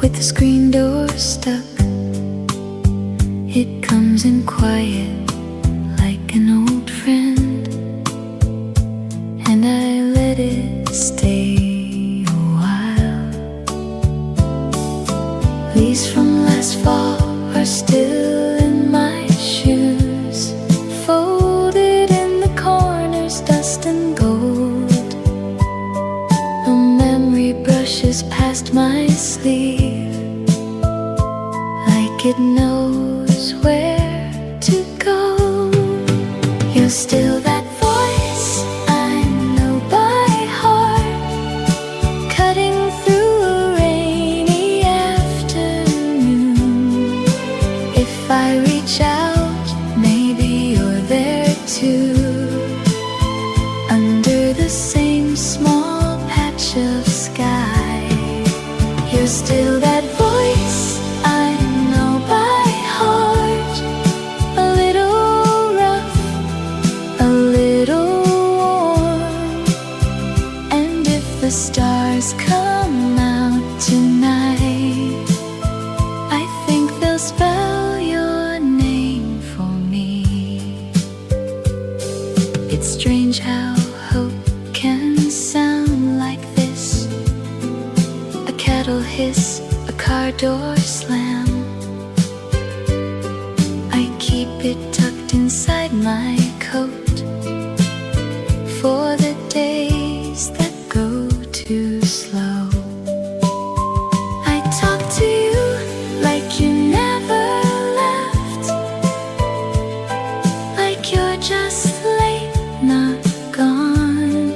with the screen door stuck. It comes in quiet like an old friend, and I let it stay a while. Leaves from last fall are still in my shoes, folded in the corners, dust and gold. A memory brushes past my sleeve like it knows where to go. You're still that voice I know by heart, cutting through a rainy afternoon. If I reach out, maybe you're there too, under the same small patch of sky. You're still that voice I know by heart, a little rough, a little warm. And if the stars come out tonight, I think they'll spell your name for me. It's strange how hope can sound like this: a cattle hiss, a car door slam. I keep it tucked inside my coat for the days that go too slow. I talk to you like you never left, like you're just late, not gone.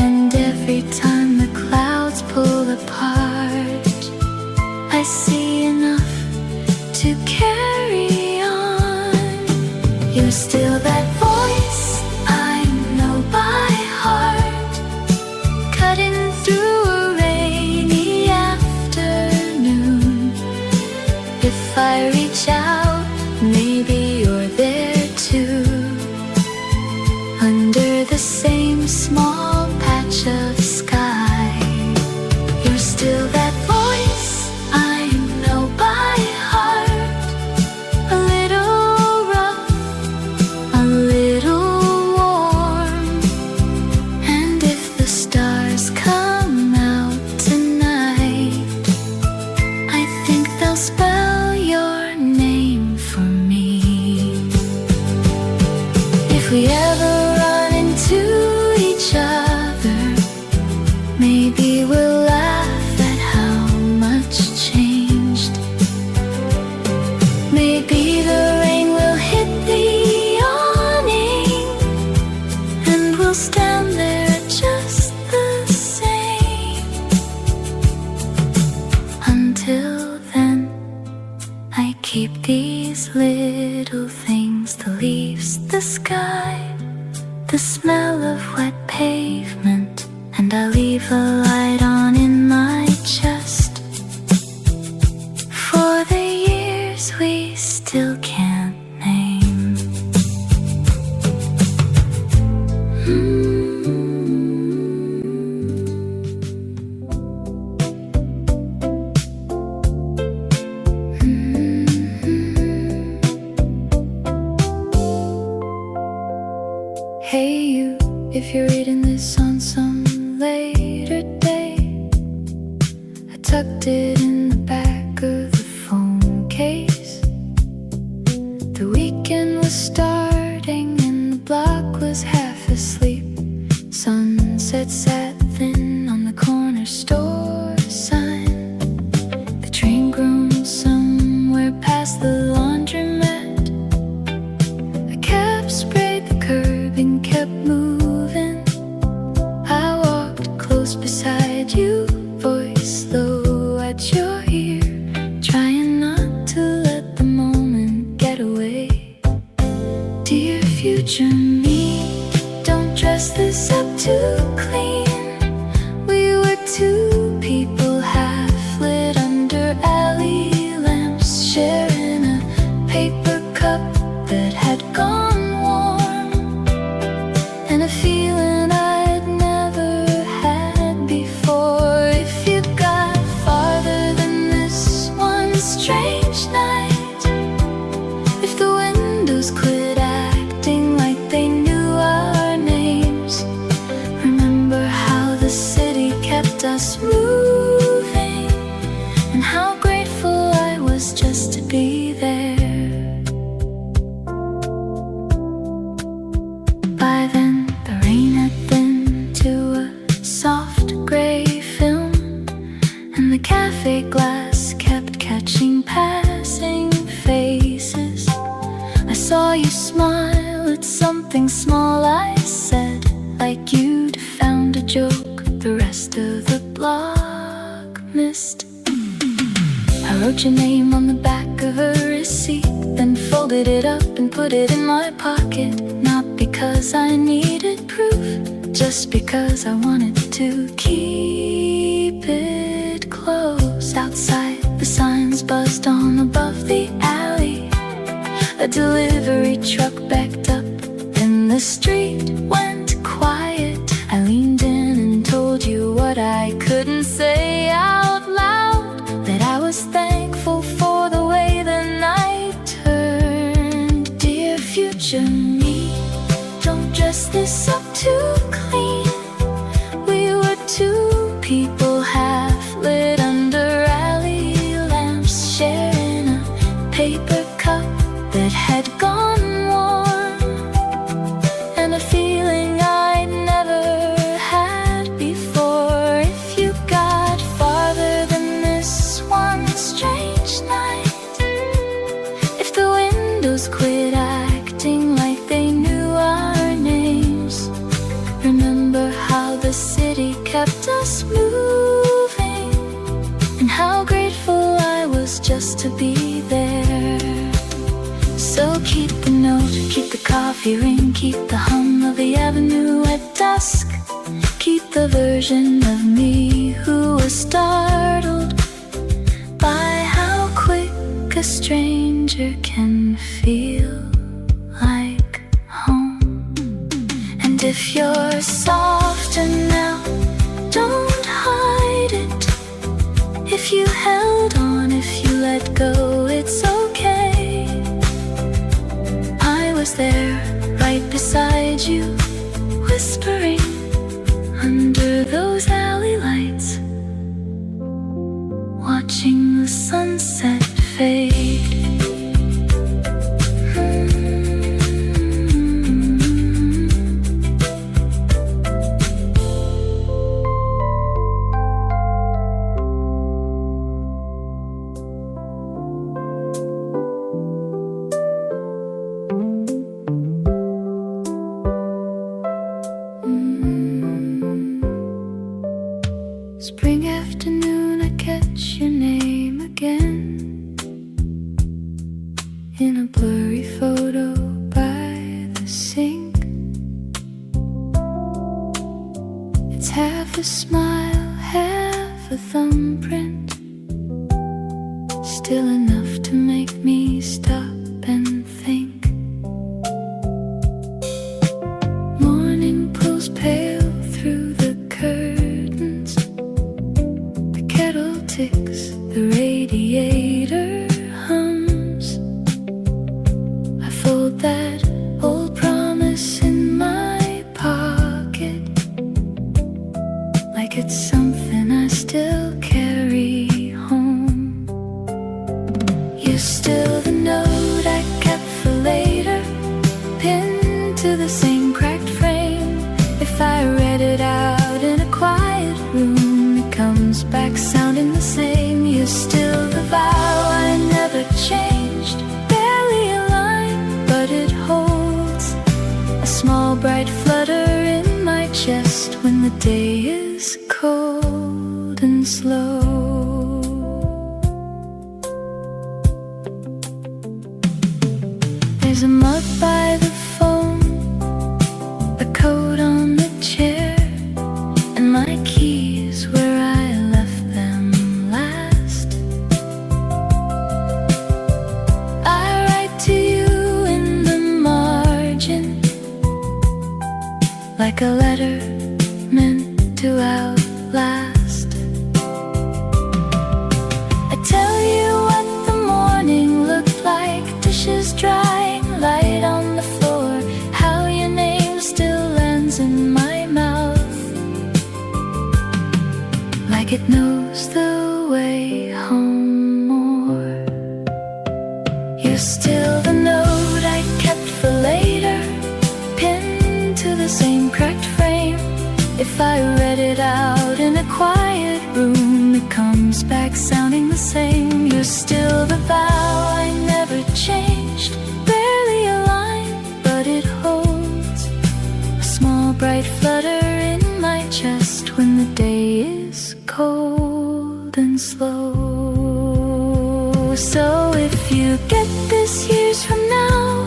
And every time the clouds pull apart, I see enough to carry on. You're still that voice I know by heart, cutting through a rainy afternoon. If I reach out, maybe you're there too, under the same small patch of sky. You're still that voice I know by heart, a little rough, a little warm. And if the stars come out tonight, I think they'll spell your name for me. If we ever run into each other, maybe we'll laugh at how much changed. Maybe the rain will hit the awning, and we'll stand there just the same. Until then, I keep these little things: the leaves, the sky, the smell of wet pavement. And I leave a light on in my chest for the years we still can't name. Hey you, if you're reading this on some later day, I tucked it in the back of the phone case. The weekend was starting and the block was half asleep. Sunset sat thin on the corner store sign. The train groaned somewhere past the laundromat. A cab sprayed the curb and kept moving. I walked close beside you, voice low at your ear, trying not to let the moment get away. Dear future me, don't dress this up too clean. We were two people half lit under alley lamps, sharing a paper cup that had gone warm, and a feeling I'd never had before. us moving, and how grateful I was just to be there. By then, the rain had thinned to a soft gray film, and the cafe glass kept catching passing faces. I saw you smile at something small I said, like you'd found a joke the rest of the block missed. I wrote your name on the back of a receipt, then folded it up and put it in my pocket. Not because I needed proof, just because I wanted to keep it close. Outside, the signs buzzed on above the alley. A delivery truck backed up, and the street went quiet. I leaned in and told you what I couldn't say out loud, that I was thankful for the way the night turned. Dear future me, don't dress this up too clean. We were two people half lit under alley lamps, sharing a paper cup that had gone warm, and a feeling I'd never had before. If you got farther than this one strange night, if the windows quit acting like they knew our names, remember how the city kept us moving, and how grateful I was just to be there. So keep the note, keep the coffee ring, keep the hum of the avenue at dusk. Keep the version of me who was startled by how quick a stranger can feel like home. And if you're softer now, don't hide it. If you held on, if you let go, it's okay. I was there, right beside you, whispering under those alley lights, watching the sunset fade. Spring afternoon, I catch your name again in a blurry photo by the sink. It's half a smile, half a thumbprint, still enough to make me stop and think. Morning pulls pale through the curtains, the kettle ticks, the radiator hums. I fold that old promise in my pocket, like it's something I still carry home. You're still the note I kept for later, pinned to the same cracked frame. If I read it out in a quiet room, it comes back sounding the same. You're still the vow I never changed, barely a line, but it holds a small bright flutter in my chest when the day is cold and slow. There's a mug by the phone, a coat on the chair, and my keys where I left them last. I write to you in the margin, like a letter meant to outlast. I tell you what the morning looked like, dishes drying, light on the floor. like it knows the way home more. You're still the note I kept for later, pinned to the same cracked frame. If I read it out in a quiet room, it comes back sounding the same. You're still the vow I never changed, barely a line, but it holds a small bright flutter in my chest when the day is cold and slow. So if you get this years from now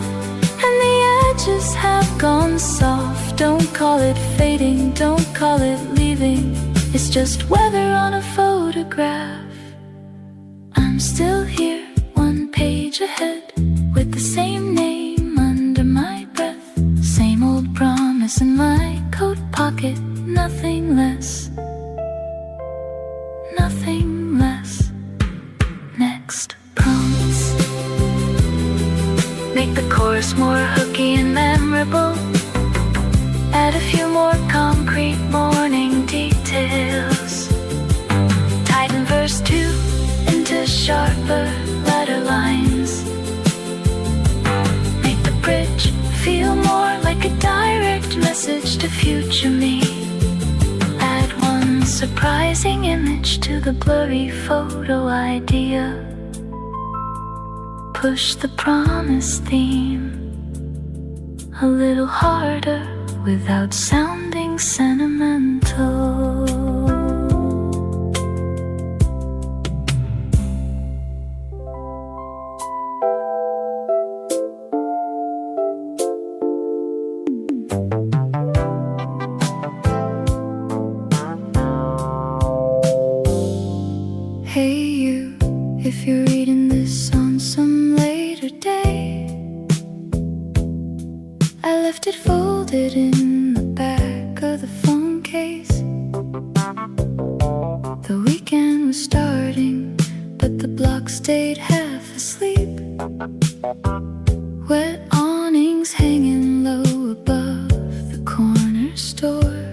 and the edges have gone soft, don't call it fading, don't call it leaving. It's just weather on a photograph. I'm still here, one page ahead, with the same name under my breath, same old promise in my coat pocket. Nothing less, nothing less. Next promise, make the chorus more hooky and memorable, add a few more concrete morning details, tighten verse 2 into sharper letter lines, make the bridge feel more like a direct message to future me, add one surprising image to the blurry photo idea, push the promise theme a little harder without sounding sentimental. Hey you, if you're reading this on some later day, I left it folded in the back of the phone case. The weekend was starting, but the block stayed half asleep. Wet awnings hanging low above the corner store.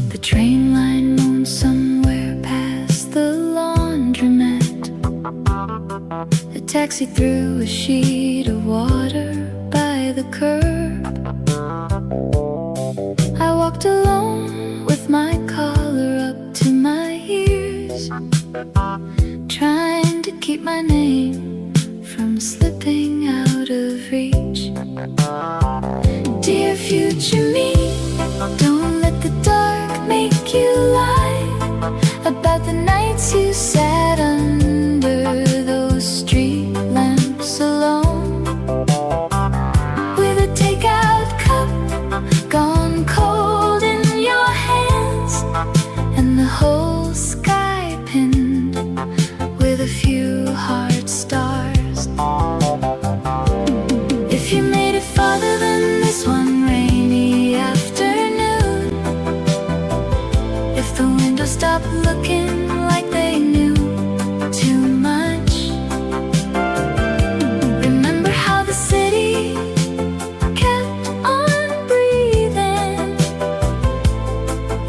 The train line moaned somewhere past the laundromat. A taxi threw a sheet of water by the curb. I walked alone with my collar up to my ears, trying to keep my name from slipping out of reach. Dear future me, don't let the dark make you lie about the nights you sat under those street lamps alone, with a takeout cup gone cold in your hands, and the whole sky pinned with a few heart stars. If you made it farther than this one rainy afternoon, if the windows stopped looking like they knew too much, remember how the city kept on breathing,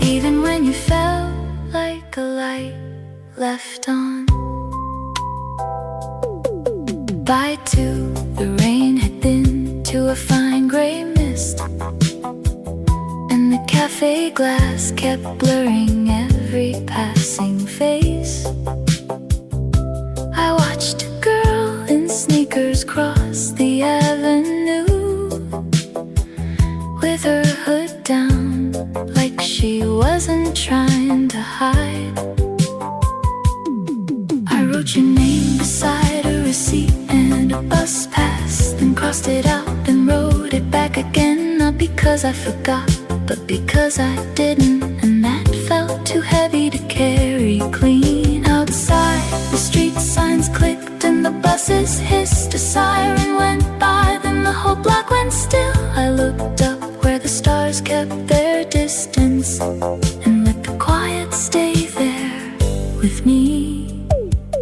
even when you felt like a light left on. By 2, the rain had thinned to a fine gray mist, and the cafe glass kept blurring every passing face. I watched a girl in sneakers cross the avenue, with her hood down, like she wasn't trying to hide. I wrote your name beside a receipt and a bus pass, then crossed it out and wrote it back again, not because I forgot, but because I didn't, and that felt too heavy to carry clean. Outside, the street signs clicked and the buses hissed, a siren went by, then the whole block went still. I looked up where the stars kept their distance, and let the quiet stay there with me.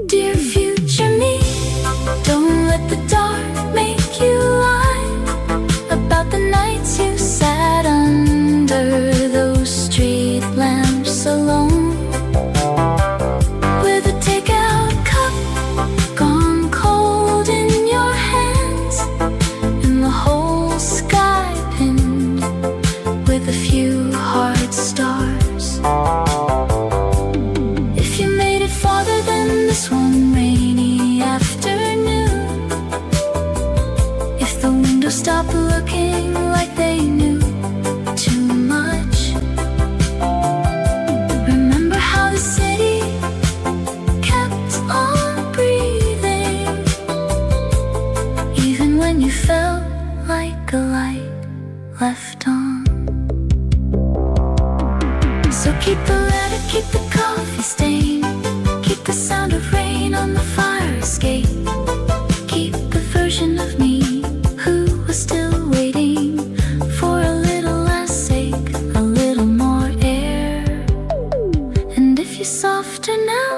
Dear future me, don't let the dark make you lie about the nights you sat under those street lamps at stars. If you made it farther than this one rainy afternoon, if the windows stopped looking like they knew too much, remember how the city kept on breathing, even when you felt like a light left on. So keep the letter, keep the coffee stain, keep the sound of rain on the fire escape, keep the version of me who was still waiting for a little less ache, a little more air. And if you're softer now,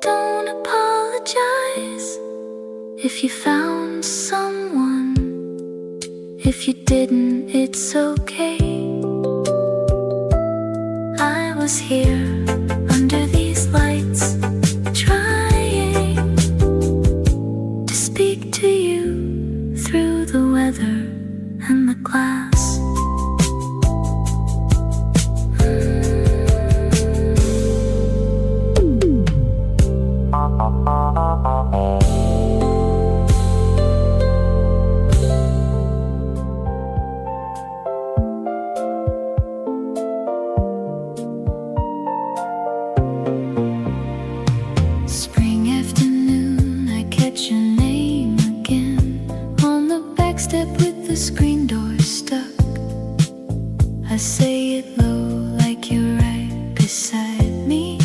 don't apologize. If you found someone, if you didn't, it's okay. I was here under these lights, trying to speak to you through the weather and the glass. Spring afternoon, I catch your name again on the back step with the screen door stuck. I say it low like you're right beside me,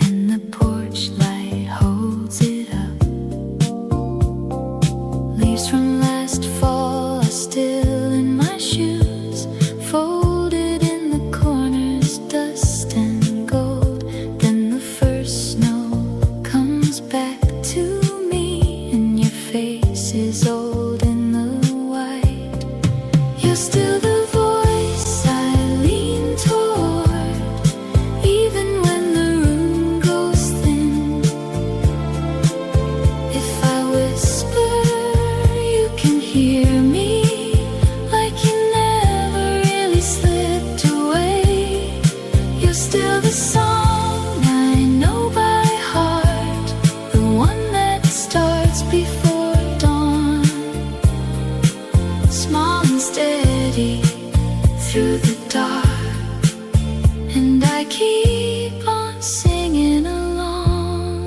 and the porch light holds it up. Leaves from last fall are still in my shoes, folded in the corners, dust and gold. Then the first snow comes back to me, and your face is old in the white. You're still the voice I lean toward, even when the room goes thin. If I whisper, you can hear me, like you never really slipped away. You're still the song I know by heart, the one that starts before dawn, small and steady through the dark. And I keep on singing along.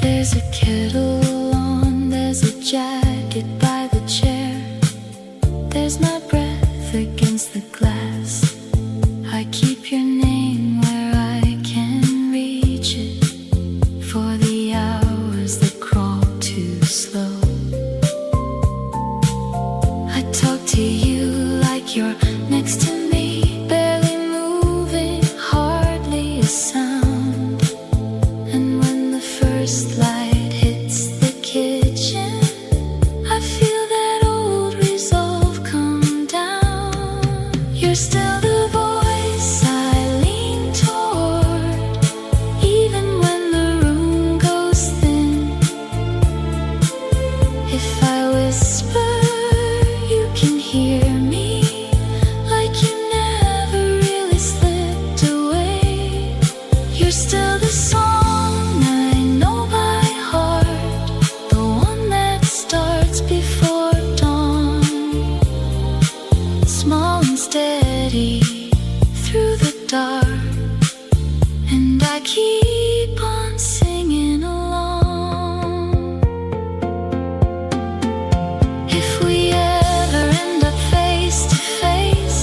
There's a kettle on, there's a jacket by the chair, there's my breath against the glass. I keep your name where I can reach it, for the hours that crawl too slow. I talk to you like you're next to me, barely moving, hardly a sound. And when the first light hits the kitchen, I feel that old resolve come down. You're still the voice I lean toward, even when the room goes thin. If I whisper, you can hear me, like you never really slipped away. You're still the song I know by heart, the one that starts before dawn, small and steady through the dark. And I keep on singing along. If we ever end up face to face,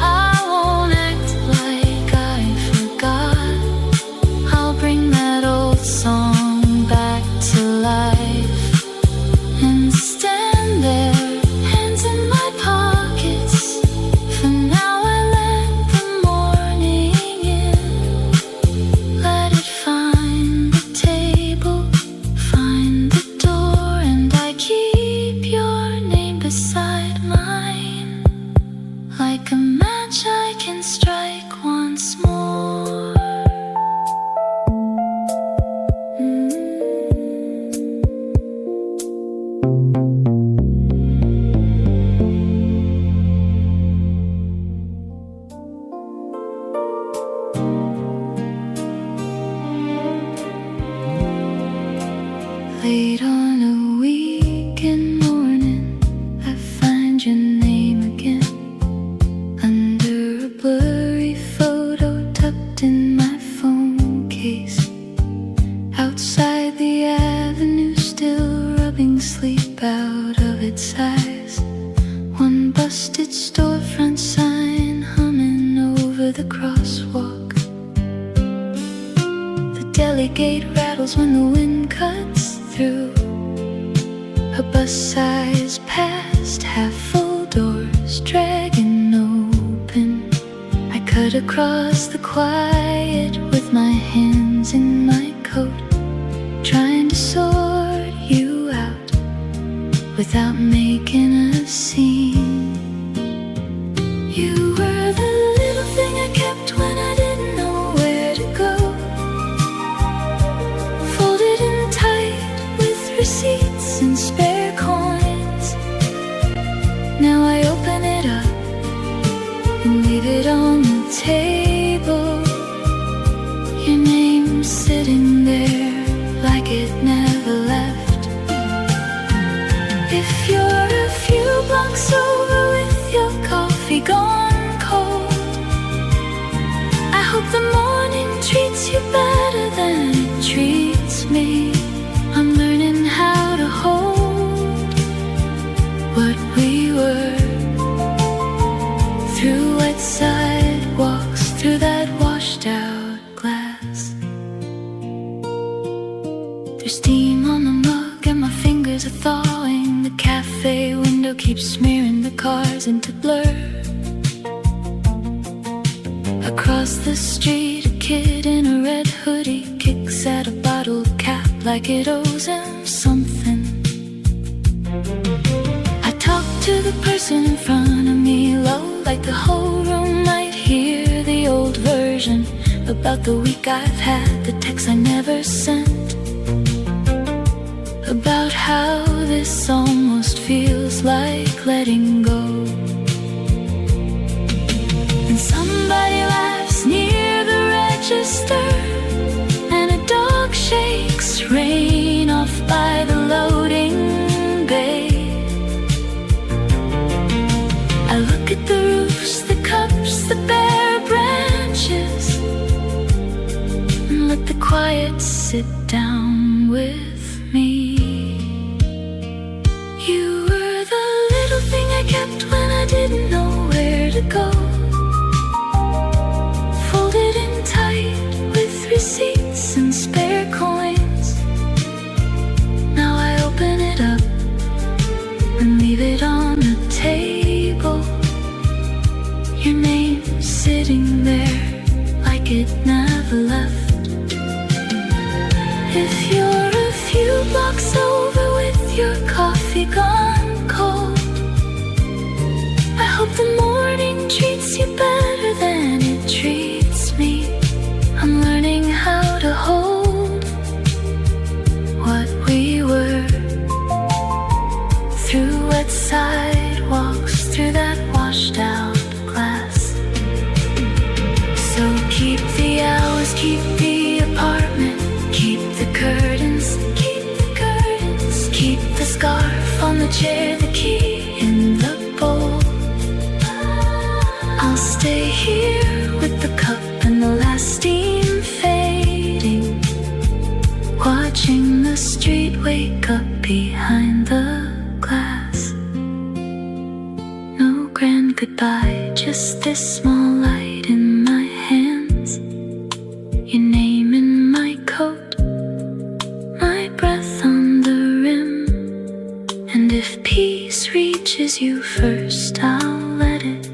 I won't act like I forgot. I'll bring that old song back to life and stand there, hands in my pockets. For now I let the morning in, let it find the table, find the door, and I keep your name beside mine, like a match I can strike once more. find your name again under a blurry photo tucked in my phone case. Outside the avenue, still rubbing sleep out of its eyes. One busted storefront sign humming over the crosswalk. The deli gate rattles when the wind cuts through. A bus-sized past, half-full doors dragging open. I cut across the quiet with my hands in my coat, trying to sort you out without making a scene. You were the little thing I kept when I didn't know where to go, folded in tight with receipts and spare coins. Now I open it up and leave it on the table. Your name's sitting there like it never left. If you're a few blocks over with your coffee gone cold, I hope the morning treats you better than it treats me. I'm learning how to hold what we were, through wet sidewalks, through that washed out glass. There's steam on the mug and my fingers are thawing. The cafe window keeps smearing the cars into blur. Across the street, a kid in a red hoodie kicks at a bottle cap like it owes him something. I talk to the person in front of me low, like the whole room might hear the old version about the week I've had, the text I never sent, about how this almost feels like letting go. And somebody laughs near the register, and a dog shakes rain off by the loading bay. I look at the roofs, the cups, the bare branches, and let the quiet sit down with me. You were the little thing I kept when I didn't know where to go, folded in tight with receipts and spare coins. Now I open it up and leave it on the table. Your name sitting there like it never left. If you're a few blocks over with your coffee gone cold, I hope the morning treats you better than it treats me. I'm learning how to hold what we were, through wet sidewalks, through that washed out glass. So keep the hours, keep the apartment, keep the curtains, keep the scarf on the chair, the key in the bowl. I'll stay here with the cup and the last steam fading, watching the street wake up behind the glass. No grand goodbye, just this small light in my hands, your name in my coat, my breath on the rim. And if peace reaches you first, I'll let it.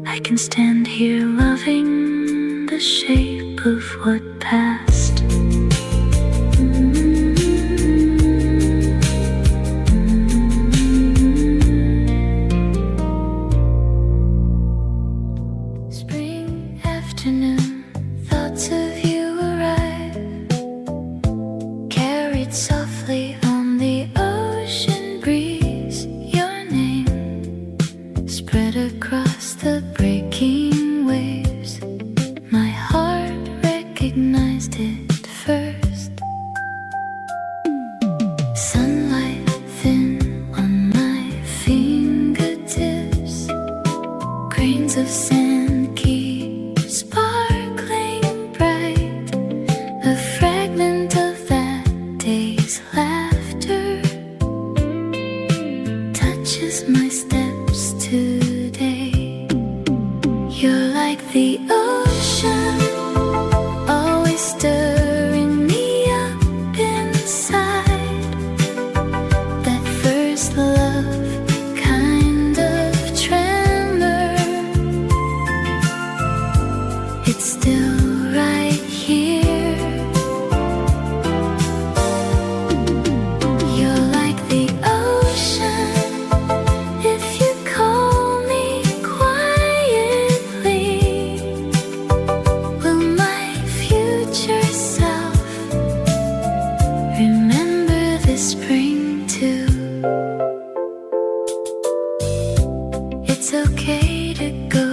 I can stand here loving the shape of what passed. Spring afternoon, thoughts of you arrive, carried softly on the ocean breeze. Your name spread across the breaking waves. My heart recognized it loose and keep sparkling bright. A fragment of that day's laughter touches my steps today. You're like the ocean, always stirring me up inside. That first love kind of tremor, it's still right here. You're like the ocean, if you call me quietly. Will my future self remember this spring too? It's okay to go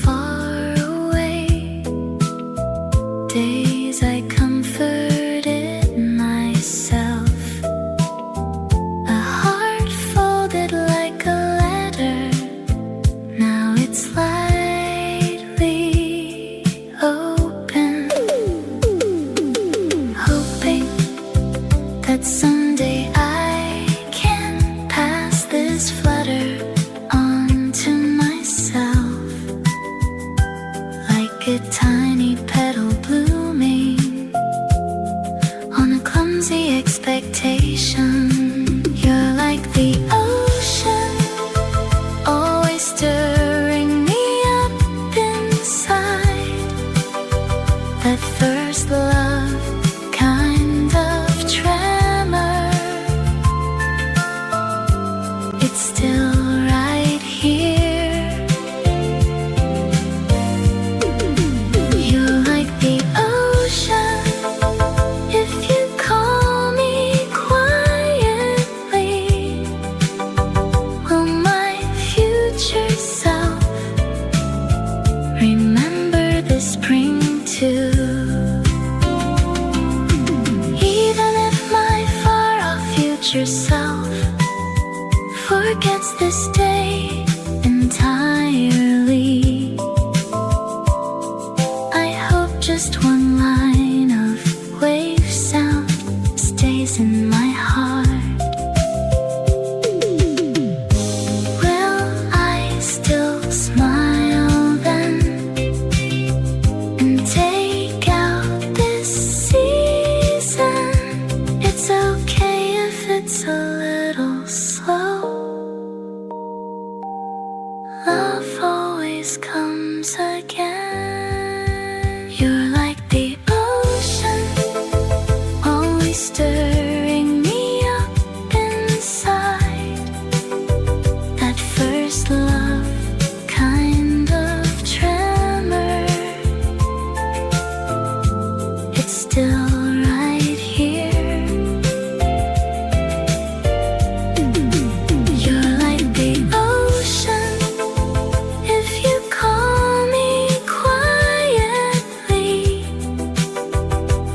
far away. Days I comforted myself. A heart folded like a letter. Now it's slightly open. Hoping that someday I can pass this flutter on to myself. Like a tiny petal blooming on a clumsy expectation. You're like the ocean, always stirring me up inside. That first love kind of tremor, it's still right here. You're like the ocean, if you call me quietly. Will my future self remember this spring too? Even if my far-off future self forgets this day entirely, I hope just one line of wave sound stays in my heart. Will I still smile then and take out this season? It's okay if it's a little slow. Love always comes again. You're like the ocean, always stirring me up inside. That first love kind of tremor, it's still right here. You're like the ocean, if you call me quietly.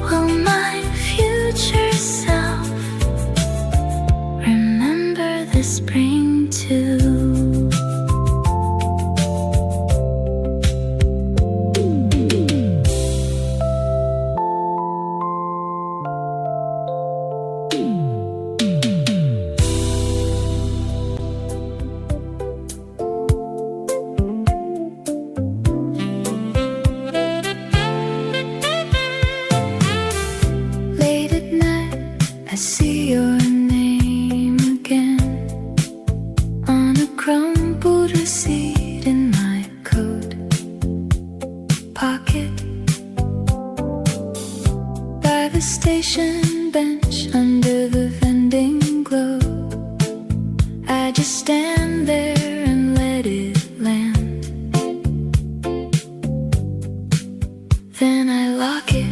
Will my future self remember the spring too? Late at night, I see your name again on a crumpled receipt in my coat pocket. By the station bench under the vending glow, I just stand there and let it land. Then I lock it.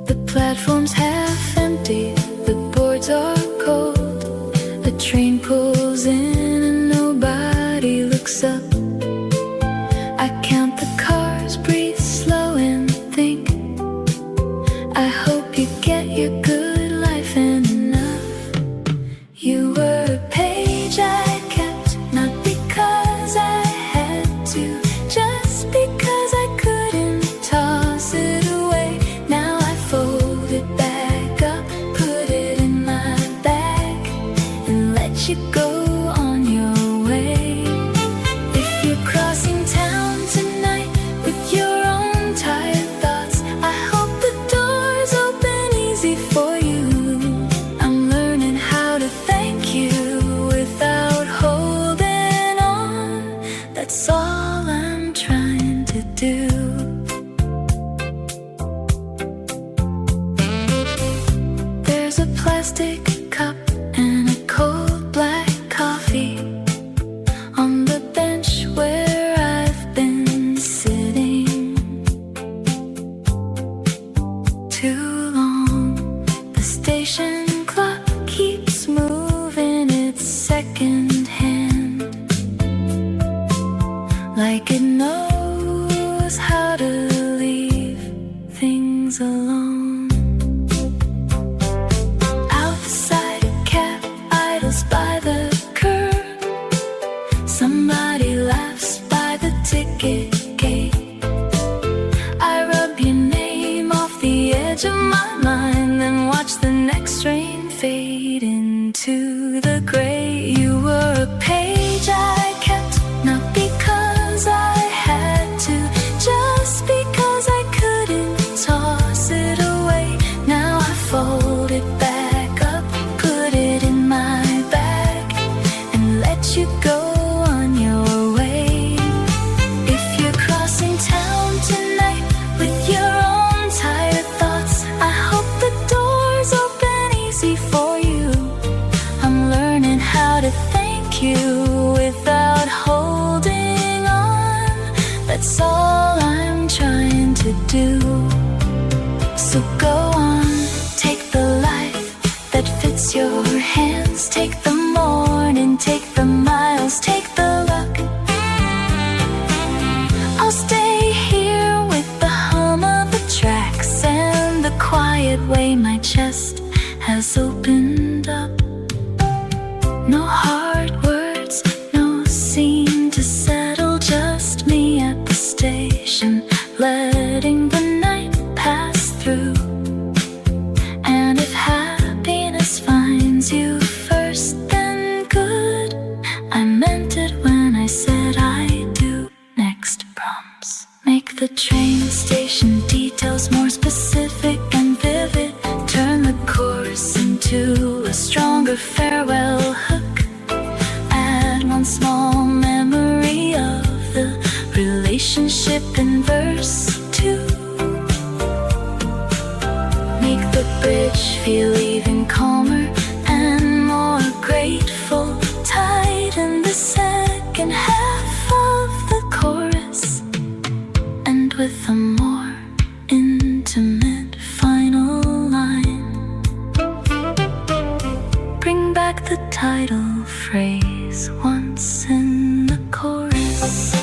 The platform's half empty, the boards are cold. The train pulls in and nobody looks up. I count the cars, breathe slow and think, I hope you get your good life and enough. You were a page I kept, not because to the gray. You were a page I kept, not because I had to, just because I couldn't toss it away. Now I fold it back up, put it in my bag, and let you go on your way. If you're crossing town tonight with your own tired thoughts, I hope the doors open easy for you. I'm learning how to thank you without holding on. That's all I'm trying to do. So go on, take the life that fits your hands. Take the morning, take the miles, take the luck. I'll stay here with the hum of the tracks and the quiet way my chest has opened up. No hard words, no scene to settle, just me at the station, letting the night pass through. And if happiness finds you first, then good. I meant it when I said I do. Next prompts make the train station details more specific and vivid. Turn the course into a stronger farewell hook. Add one small memory of the relationship in verse 2. Make the bridge feel even calmer and more grateful. Tighten the second half of the chorus, and with a more intimate final line, bring back the title phrase once in the chorus.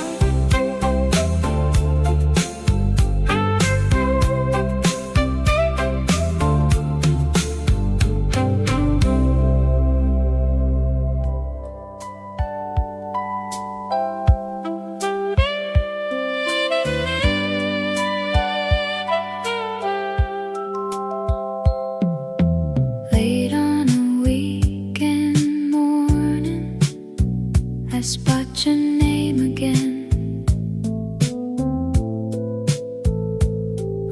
Late on a weekend morning, I spot your name again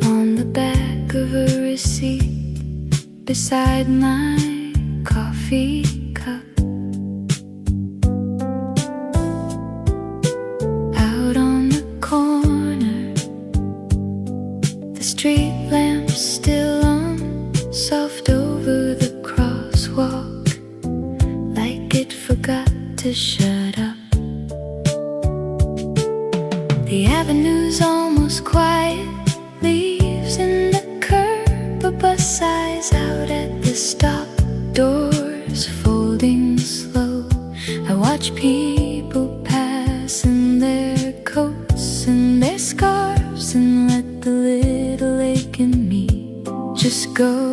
on the back of a receipt beside my coffee cup. Out on the corner, the street lamp's still on, soft over the crosswalk, like it forgot to shut up. The avenue's almost quiet, leaves in the curb, a bus sighs out at the stop, doors folding slow. I watch people pass in their coats and their scarves, and let the little ache in me just go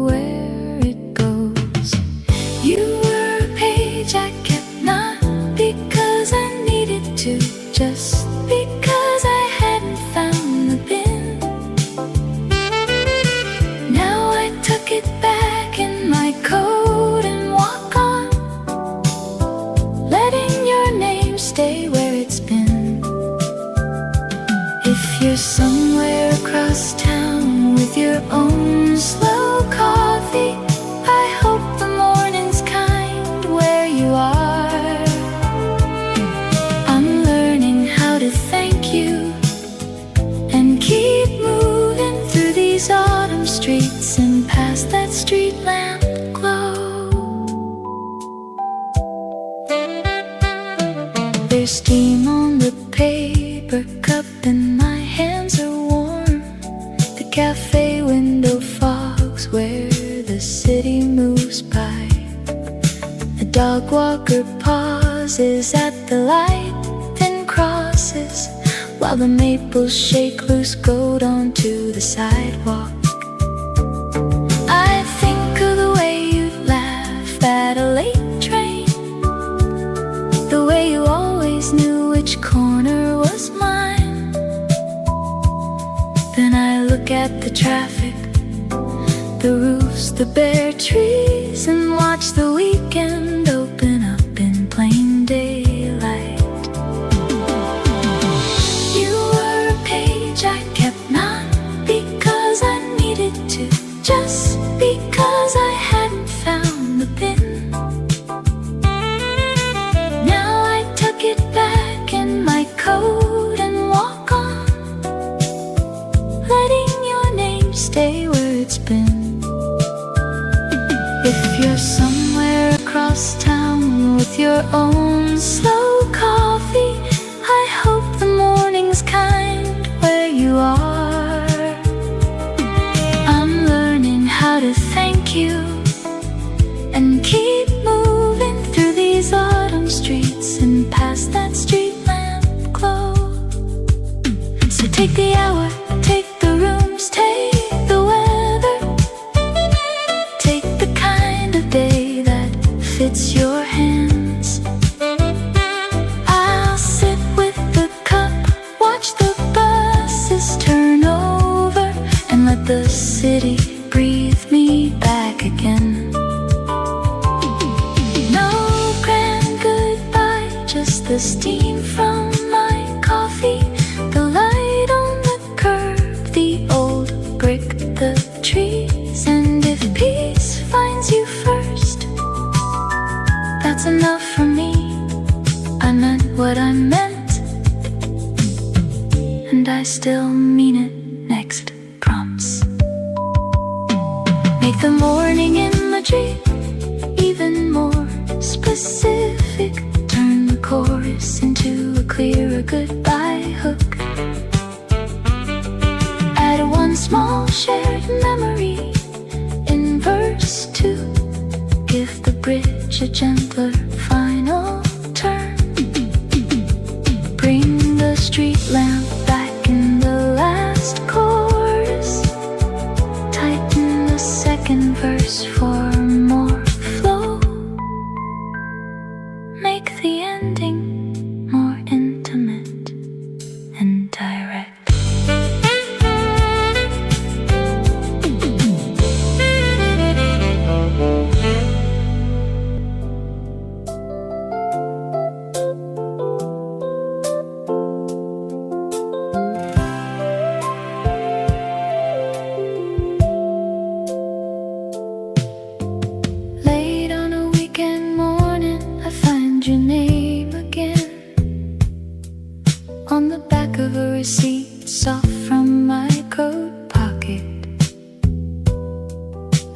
where it goes. You were a page I kept, not because I needed to, just because I hadn't found the bin. Now I tuck it back in my coat and walk on, letting your name stay where it's been. If you're somewhere across town with your own slow coffee, I hope the morning's kind where you are. I'm learning how to thank you and keep moving through these autumn streets and past that street lamp glow. There's steam on the paper cup and my hands are warm. The cafe window fogs where the city moves by. A dog walker pauses at the light, then crosses, while the maples shake loose gold onto the sidewalk. I think of the way you'd laugh at a late train, the way you always knew which corner was mine. Then I look at the traffic, the roofs, the bare trees, and watch the wheels own slow coffee. I hope the morning's kind where you are. I'm learning how to thank you and keep moving through these autumn streets and past that streetlamp glow. So take the hour, take the rooms, take the weather, take the kind of day that fits your hands. I'll sit with the cup, watch the buses turn over, and let the city breathe me back again. No grand goodbye, just the steam from my coffee, the light on the curb, the old brick, the trees. And if peace finds you first, that's enough for me. I meant what I meant, and I still mean it next, promise. Make the morning imagery even more specific. Turn the chorus into a clearer goodbye hook. Add one small shared memory in verse 2. Give the bridge a gentler final turn. Bring the street lamp back in the last chorus. Tighten the second verse for more flow. Make the ending more intimate and direct. Late on a weekend morning, I find your name again on the back of a receipt, soft from my coat pocket.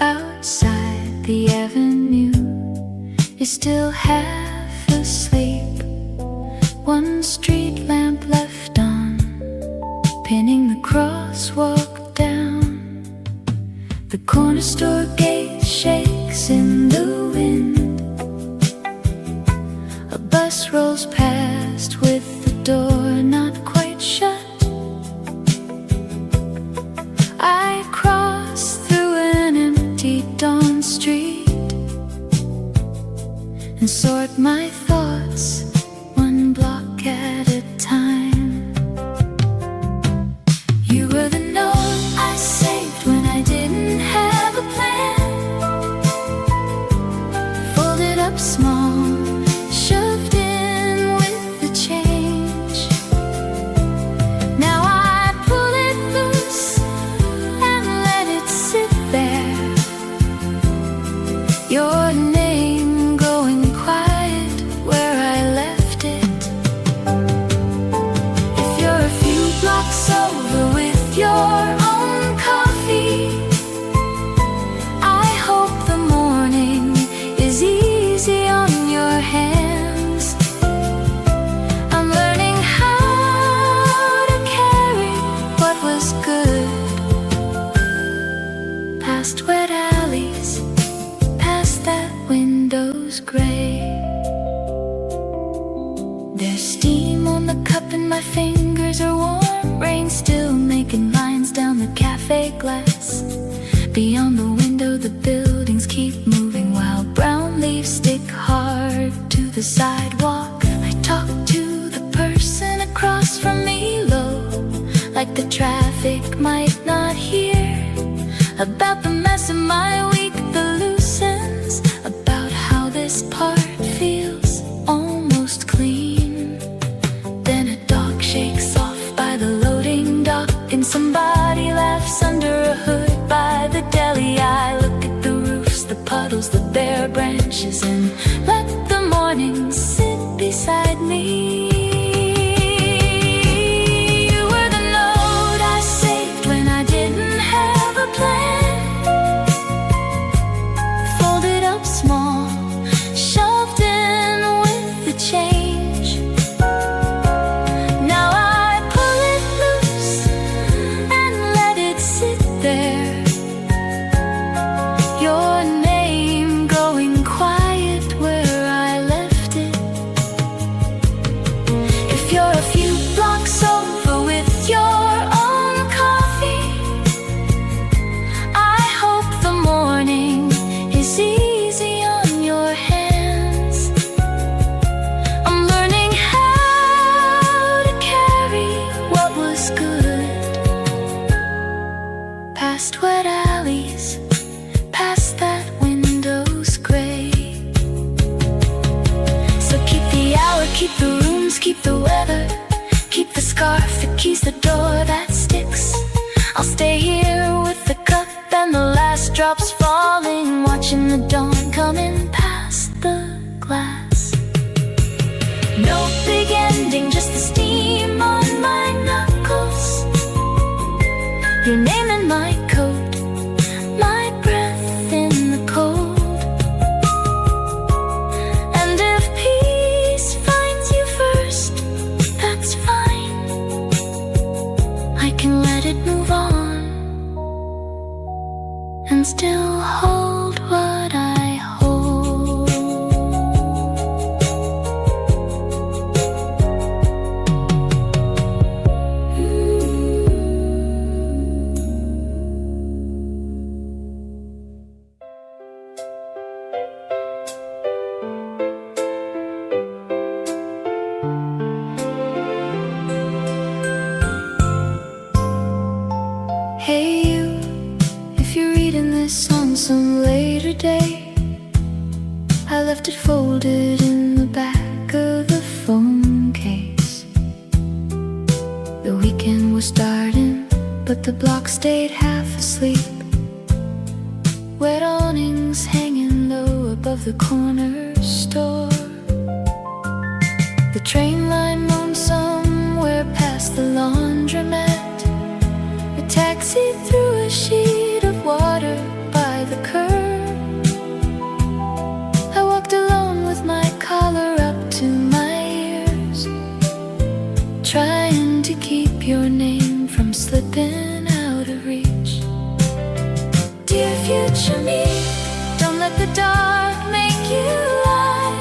Outside the avenue is still half asleep. One street lamp left on, pinning the crosswalk down. The corner store gate shakes in the wind. A bus rolls past with the door not quite shut. I cross through an empty dawn street and sort my thoughts one block at a time. You were the note I saved when I didn't have a plan. Folded up small, shoved in with the change. Now I pull it loose and let it sit there. Your name going quiet where I left it. If you're a few blocks over with your own coffee, I hope the morning is easy on your hands. I'm learning how to carry what was good past wet alleys, past that window's gray. There's steam on the cup and my fingers are warm. Rain still making lines down the cafe glass. Beyond the window the buildings keep moving while brown leaves stick hard to the sidewalk. I talk to the person across from me low, like the traffic might not hear, about the mess of my week, the loose ends, about how this part feels almost clean. Then a dog shakes off by the loading dock and somebody laughs under a hood by the deli. I look at the roofs, the puddles, the bare branches, and let the morning sit beside me. You were the note I saved when I didn't have a plan. Folded up small, shoved in with keep the rooms, keep the weather, keep the scarf that keys the door that sticks. I'll stay here with the cup and the last drops falling, watching the dawn coming past the glass. No big ending, just the steam on my knuckles, your name in my coat, my breath in the cold. And if peace finds you first, that's fine. I can let it move on and still hold what I hold. Hey you, if you're reading this on some later day, I left it folded in the back of the phone case. The weekend was starting, but the block stayed half asleep. Wet awnings hanging low above the corner store. The train line moaned somewhere past the laundromat. A taxi through a sheet of water by the curb. I walked alone with my collar up to my ears, trying to keep your name from slipping out of reach. Dear future me, don't let the dark make you lie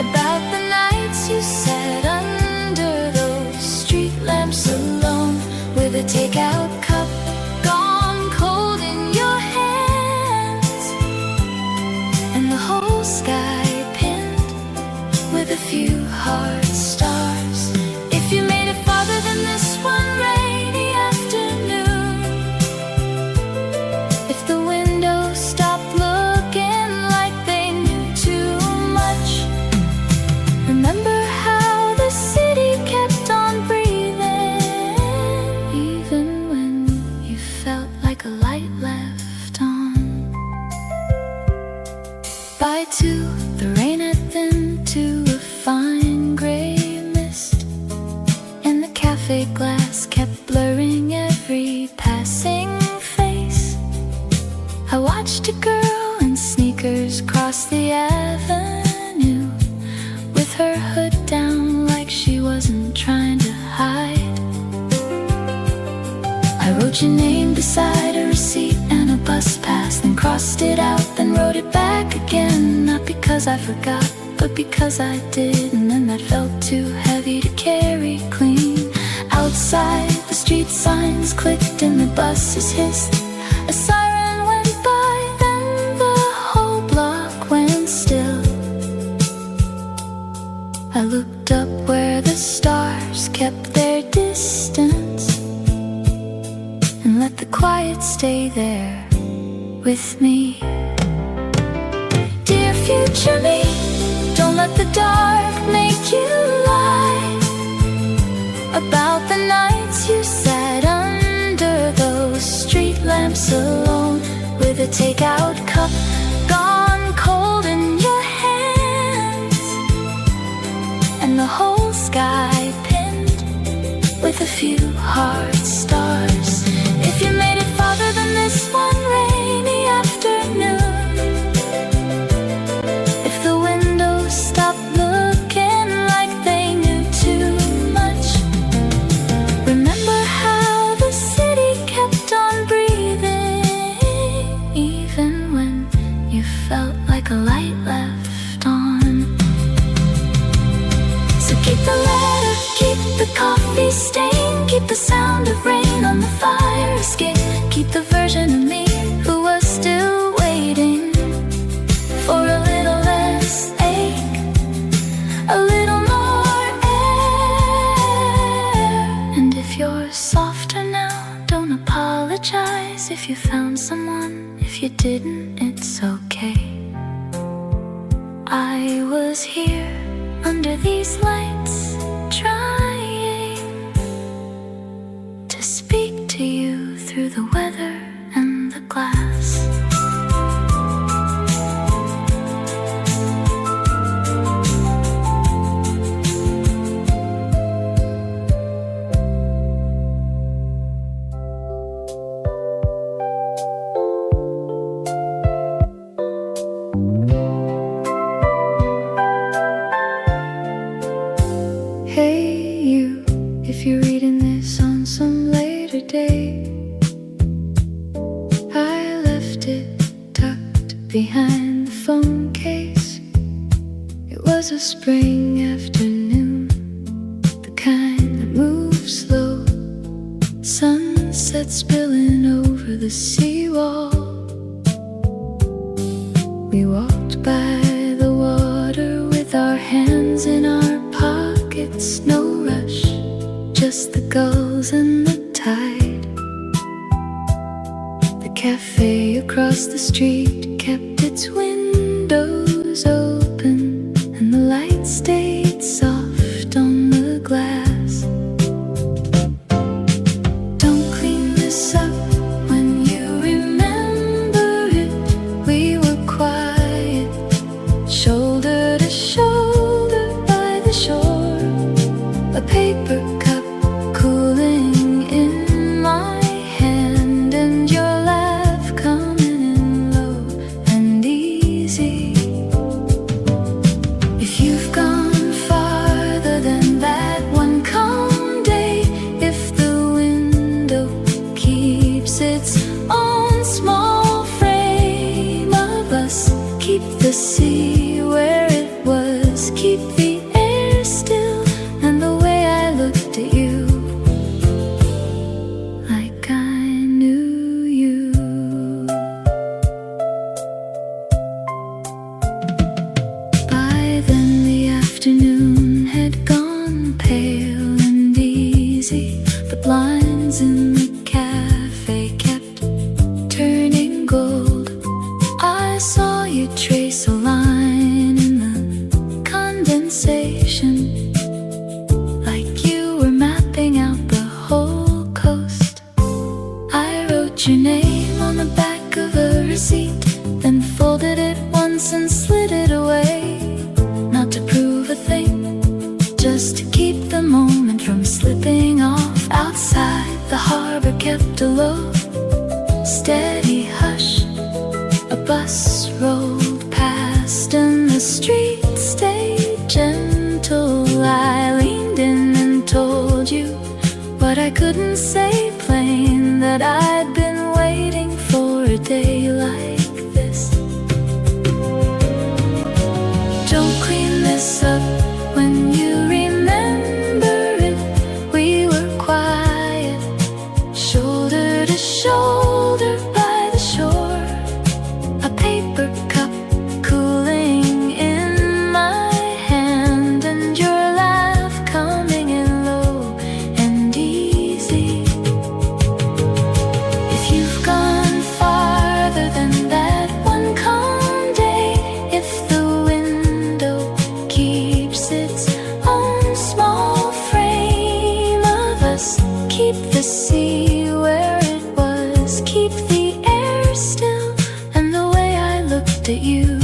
about the nights you sat under those street lamps alone, with a takeout cup gone cold in your hands, and the whole sky pinned with a few hard stars. If you made it farther than this one rainy afternoon, if the windows stopped looking like they knew too much, remember how the city kept on breathing, even when you felt like a light left on. Bye to the rain had thinned to a fine gray mist, and the cafe glass kept blurring every passing face. I watched a girl in sneakers cross the avenue, with her hood down like she wasn't trying to hide. I wrote your name beside a receipt and a bus pass, then crossed it out, then wrote it back again. Not because I forgot, but because I did, and then that felt too heavy to carry clean. Outside, the street signs clicked and the buses hissed. A siren went by, then the whole block went still. I looked up where the stars kept their distance, and let the quiet stay there with me. Dear future me, don't let the dark make you lie about the nights you sat under those street lamps alone, with a takeout cup gone cold in your hands, and the whole sky pinned with a few hard stars. If you made it farther than this one rainy afternoon, if the windows stopped looking like they knew too much, remember how the city kept on breathing, even when you felt like a light left on. So keep the letter, keep the coffee stain, keep the sound of rain on the fire escape, keep the version of me who was still waiting for a little less ache, a little more air. And if you're softer now, don't apologize if you found someone. If you didn't, it's okay. I was here under these lights, trying to speak to you through the weather and the glass. Hey you, if you're reading this on some later day, I left it tucked behind the phone case. It was a spring afternoon, the kind that moves slow, sunset spilling over the seawall. We walked by the water with our hands in our pockets, no rush, just the gulls and the tide. The cafe across the street kept its windows open, and the light stayed soft on the glass. Don't clean this up when you remember it. We were quiet, shoulder to shoulder by the shore, a paper cup cooling in my hand, and your laugh coming in low and easy. If you've gone farther than that one calm day, if the window keeps its own small frame of us, keep the sea where it was, keep the air still, and the way I looked at you, like I knew you. By then the afternoon had gone pale and easy. The blinds in the cafe kept turning gold. I saw you trace a line in the condensation, like you were mapping out the whole coast. I wrote your name on the back of a receipt, then folded it once and slid it away. Not to prove a thing, just to keep the moment from slipping off. Outside, the harbor kept a low, steady hush. A bus rolled past and the street stayed gentle. I leaned in and told you what I couldn't say plain, that I'd been waiting for a day like this. Don't clean this up when you remember it. We were quiet, shoulder to shoulder by the shore, a paper cup cooling in my hand, and your laugh coming in low and easy. If you've gone farther than that one calm day, if the window keeps its own small frame of us, keep the sea where it was, keep the air still, and the way I looked at you,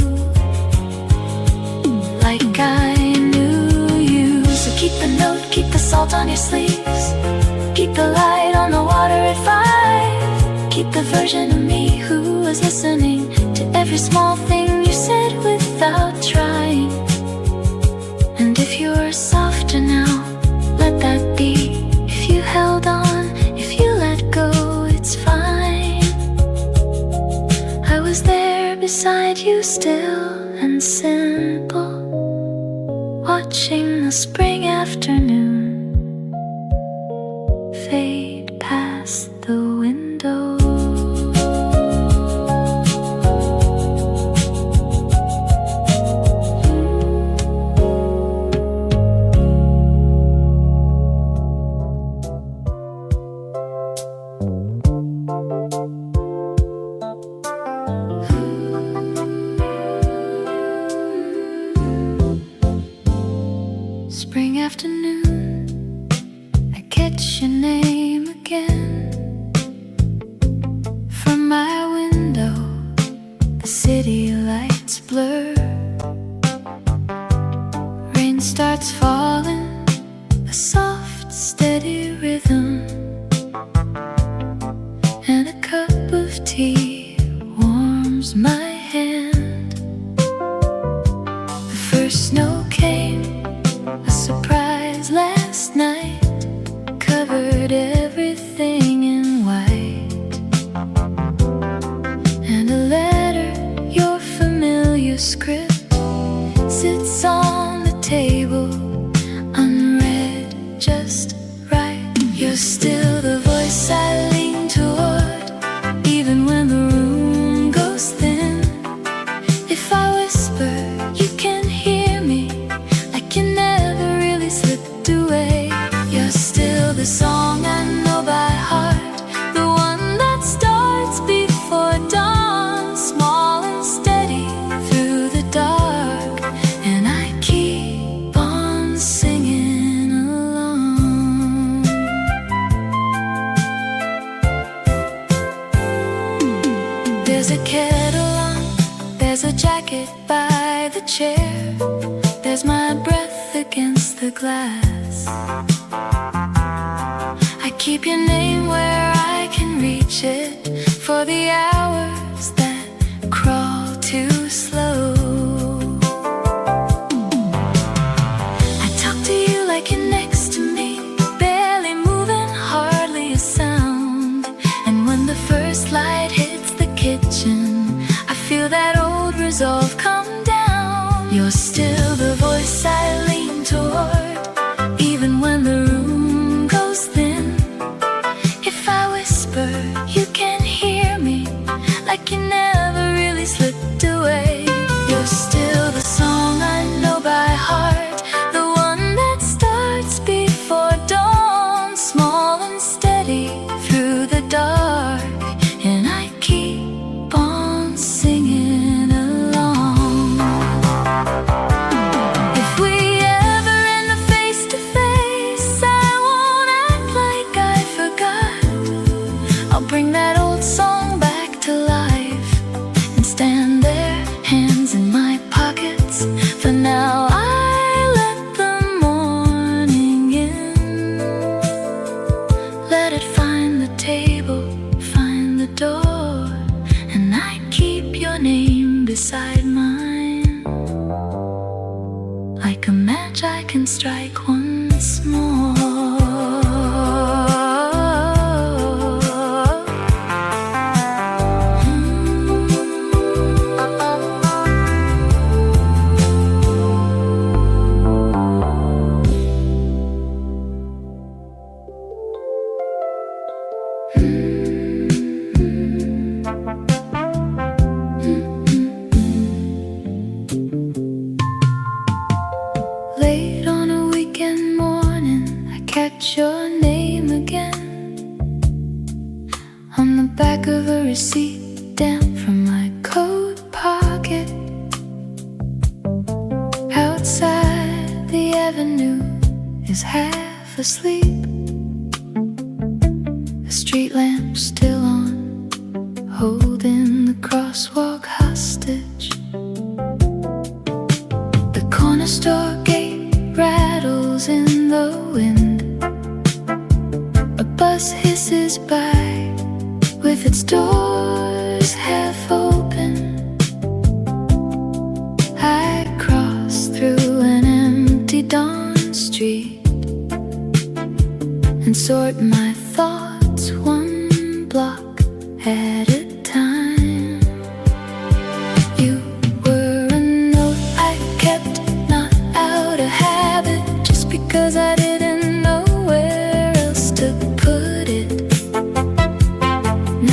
like I knew you. So keep the note, keep the salt on your sleeves, keep the light on the water at 5, keep the version of me who was listening to every small thing you said without trying. And if you're softer now, let that be. If you held on, if you let go, it's fine. I was there beside you, still and simple, watching the spring afternoon fade past the window. afternoon, I catch your name again. From my window, the city lights blur. Rain starts falling, a soft, steady rhythm, and a cup of tea warms my hand. The first snow came, a surprise last night, covered everything in white. And a letter, your familiar script, sits on the table, unread, just right. You're still the voice I lean toward, even when the room goes thin. If I whisper, you can hear me, like you never really slipped away. You're still the song I know by heart, the one that starts before dawn, small and steady through the dark, and I keep on singing along. There's a kettle on, there's a jacket by the chair, there's my breath against the glass. I keep your name where I can reach it, for the hours that crawl too slow. I talk to you like you're next to me, barely moving, hardly a sound. And when the first light hits the kitchen, I feel that old resolve come down. You're still the voice I lean toward, even when the room goes thin. If I whisper, you can hear me, like you never really slipped away. You're still the song I know by heart, the one that starts before dawn, small and steady through the dark, and I keep on singing along. If we ever end up face to face, I won't act like I forgot. I'll bring that old song back to life and stand there, hands in my pockets. For now I let the morning in, let it find the table, find the door, and I keep your name beside mine, like a match I can strike once more. Late on a weekend morning, I catch your name again on the back of a receipt, damp from my coat pocket. Outside, the avenue is half asleep, a street lamp still on, holding the crosswalk hostage. The corner store gate rattles in the wind, a bus hisses by with its doors half open. I cross through an empty dawn street and sort my thoughts one block at a time. You were a note I kept, not out of habit, just because I didn't know where else to put it.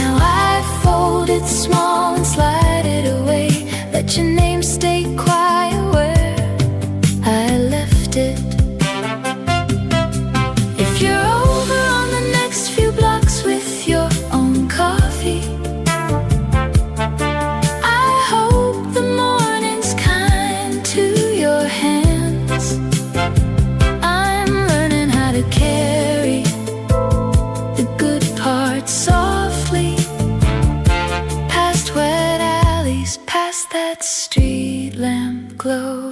Now I fold it small and slide it away, let your name stay quiet where I left it. If you're over on the next few blocks with your own coffee, Glow.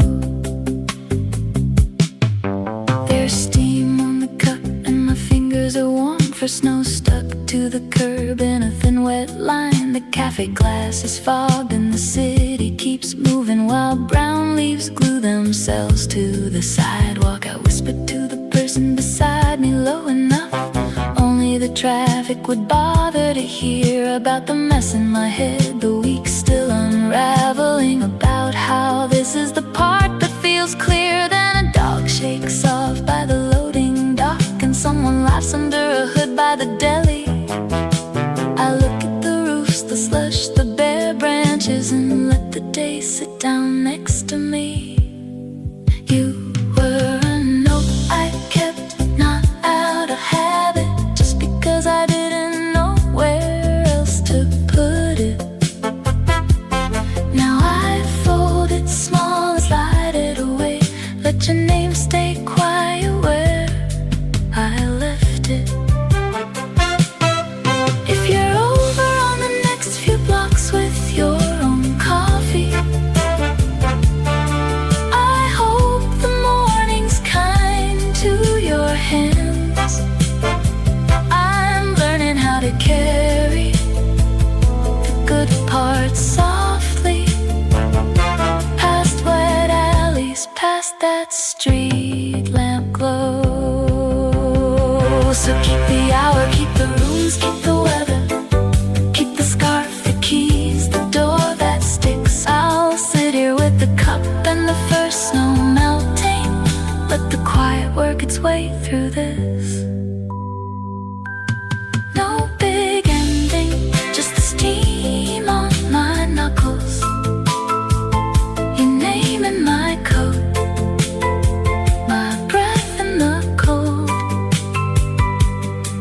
There's steam on the cup and my fingers are warm for snow stuck to the curb in a thin wet line. The cafe glass is fogged and the city keeps moving while brown leaves glue themselves to the sidewalk. I whispered to the person beside me low enough only the traffic would bother to hear about the mess in my head. The week's still unraveling about how this is the part that feels clear. Then a dog shakes off by the loading dock and someone laughs under a hood by the deli. I look at the roofs, the slush, the bare branches, and let the day sit down next to me. You were a note I kept, not out of habit, just because I didn't know where else to put it. Now I fold it small and slide it away. Let your name stay quiet where I left it. If you're over on the next few blocks with your own coffee, I hope the morning's kind to your hands. I'm learning how to carry the good parts softly, past wet alleys, past that street lamp glow. So keep the hour, keep the rooms, keep the weather, keep the scarf, the keys, the door that sticks. I'll sit here with the cup and the first snow melting. Let the quiet work its way through this. No big ending, just the steam on my knuckles, your name in my coat, my breath in the cold.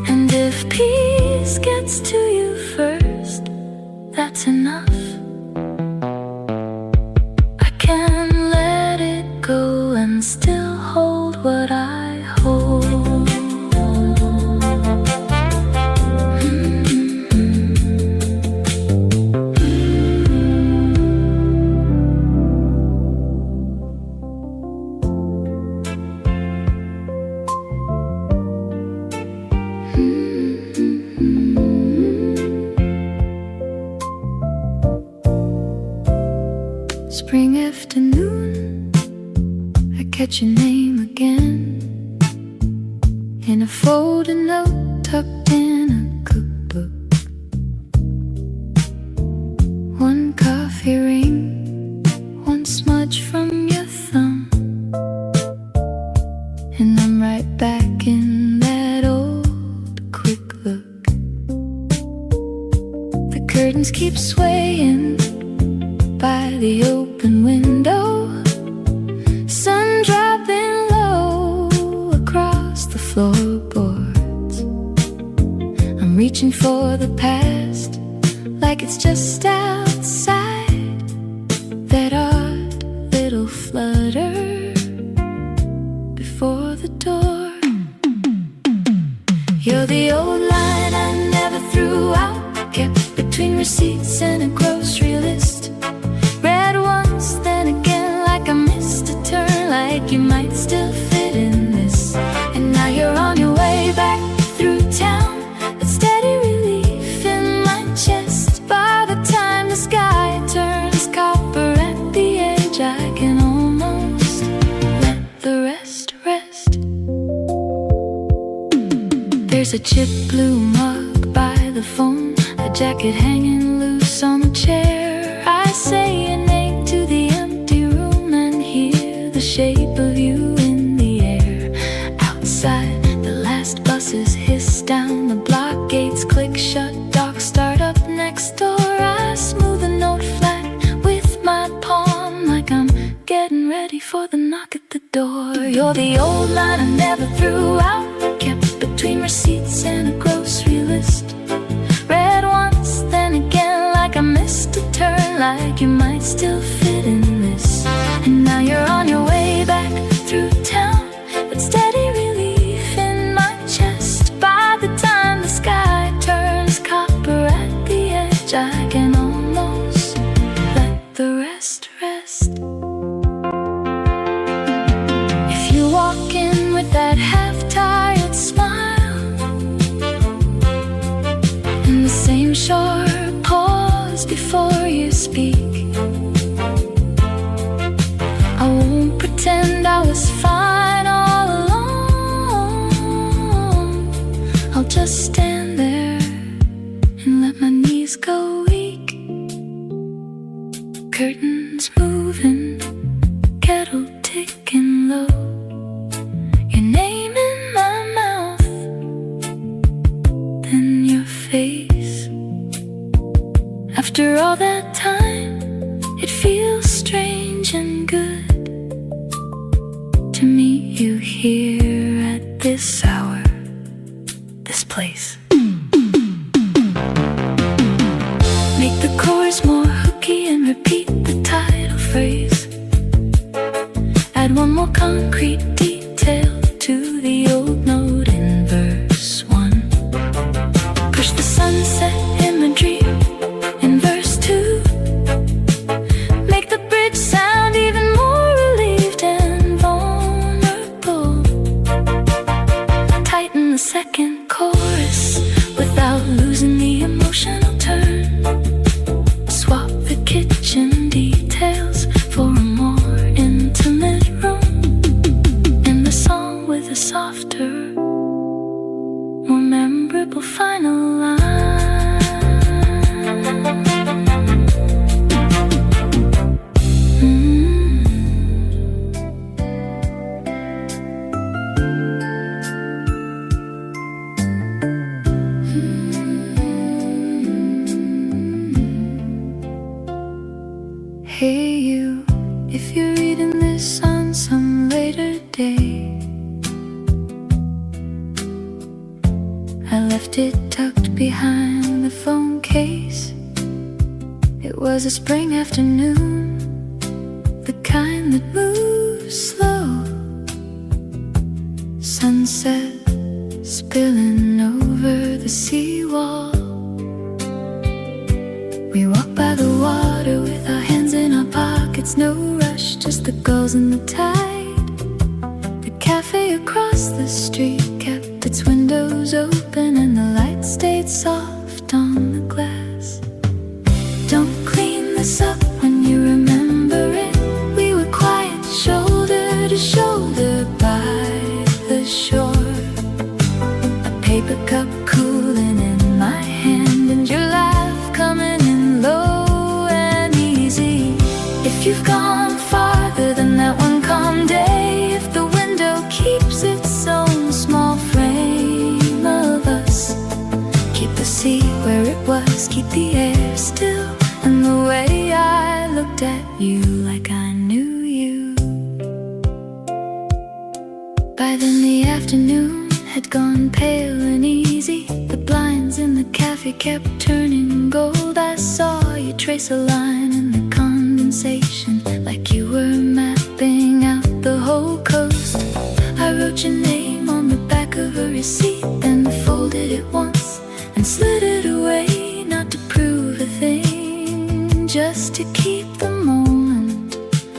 And if peace gets to you first, that's enough. I can let it go and still hold what I hold. Spring afternoon, I catch your name again in a folded note tucked in a cookbook. One coffee ring, one smudge from your thumb, and I'm right back in that old quick look. The curtains keep swaying by the open window, sun dropping low across the floorboards. I'm reaching for the past like it's just outside, that odd little flutter before the door. You're the old line I never threw out, kept between receipts and a grocery list. Read once, then again, like I missed a turn, like you might still fit in this. And now you're on your way back through town, that steady relief in my chest. By the time the sky turns copper at the edge, I can almost let the rest rest. There's a chip blue mug by the phone, a jacket hanging loose on the chair. I say your name to the empty room and hear the shape of you in the air. Outside, the last buses hiss down the block, gates click shut, dogs start up next door. I smooth a note flat with my palm like I'm getting ready for the knock at the door. You're the old line I never threw out, kept between receipts and a grocery list. Read once, then again, like I missed a turn, like you might still fit in this. And now you're on your way back through town, but steady relief in my chest. By the time the sky turns copper at the edge, I can almost let the rest rest. was fine all along. I'll just stand there and let my knees go weak. Curtains moving, kettle ticking low. Your name in my mouth, then your face. After all that time, it feels strange and good to meet you here at this hour, this place. Make the chorus more hooky and repeat the title phrase. Add one more concrete detail to the old note in verse 1. Push the sunset imagery in verse 2. Make the bridge sound even more relieved and vulnerable. Tighten the second chorus without losing the emotional turn. Swap the kitchen details for a more intimate room. And the song with a softer, more memorable final line. Hey you, if you're reading this on some later day, I left it tucked behind the phone case. It was a spring afternoon, the kind that moves slow. Sunset spilling over the seawall. We walk by the water with our hands in our pockets. No rush, just the gulls and the tide. The cafe across the street kept its windows open and the light stayed soft on the glass. Don't clean this up when you remember it. We were quiet, shoulder to shoulder by the shore. A paper cup cooling in my hand and your laugh coming in low and easy. If you've gone farther than that one calm day, if the window keeps its own small frame of us, keep the sea where it was, keep the air still, and the way I looked at you like I knew you. By then the afternoon had gone pale and easy. The blinds in the cafe kept turning gold. I saw you trace a line in the condensation, like you were mapping out the whole coast. I wrote your name on the back of a receipt, then folded it once and slid it away. Not to prove a thing, just to keep the moment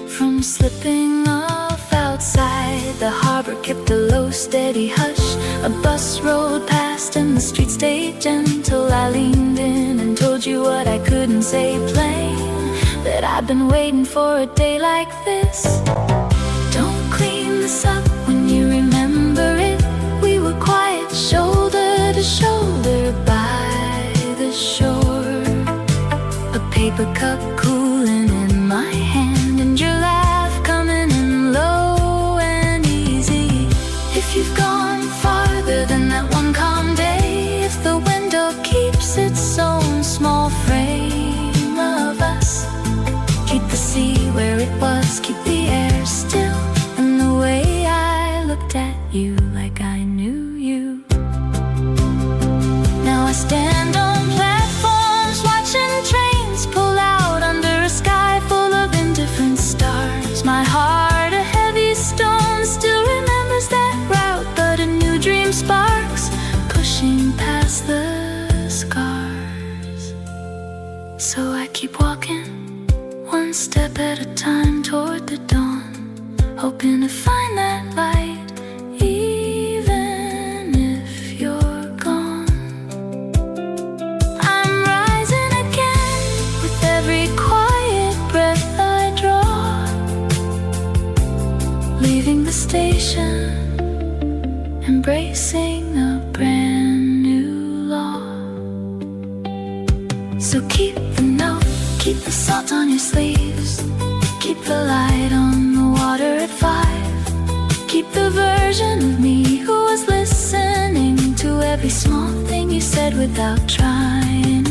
from slipping off. Outside the harbor kept a low steady hush. A bus rolled past and the street stayed gentle. I leaned in and told you what I couldn't say plain, that I've been waiting for a day like this. Don't clean this up when you remember it. We were quiet, shoulder to shoulder by the shore. A paper cup cooling in my hand and your laugh coming in low and easy. If you've gone farther than that one calm day, if the window keeps its own small frame of us, keep the sea where it was, keep the air still, and the way I looked at you like I knew you. Now I stand on platforms watching trains pull out under a sky full of indifferent stars. My heart, a heavy stone, still remembers that route, but a new dream sparks, pushing past the scars. So I keep walking, one step at a time toward the dawn, hoping to find that light, even if you're gone. I'm rising again with every quiet breath I draw, leaving the the station, embracing a brand new law. So keep the note, keep the salt on your sleeves, keep the light on the water at 5. Keep the version of me who was listening to every small thing you said without trying.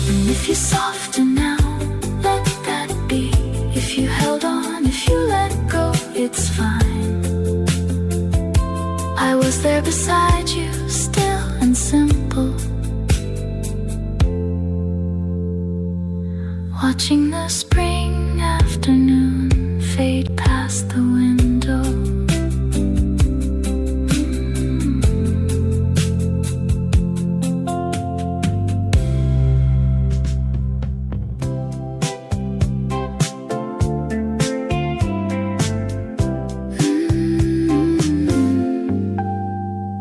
And if you soften now, let that be. If you held on, if you let go, it's fine. I was there beside you, still and simple, watching the spring afternoon fade past the window.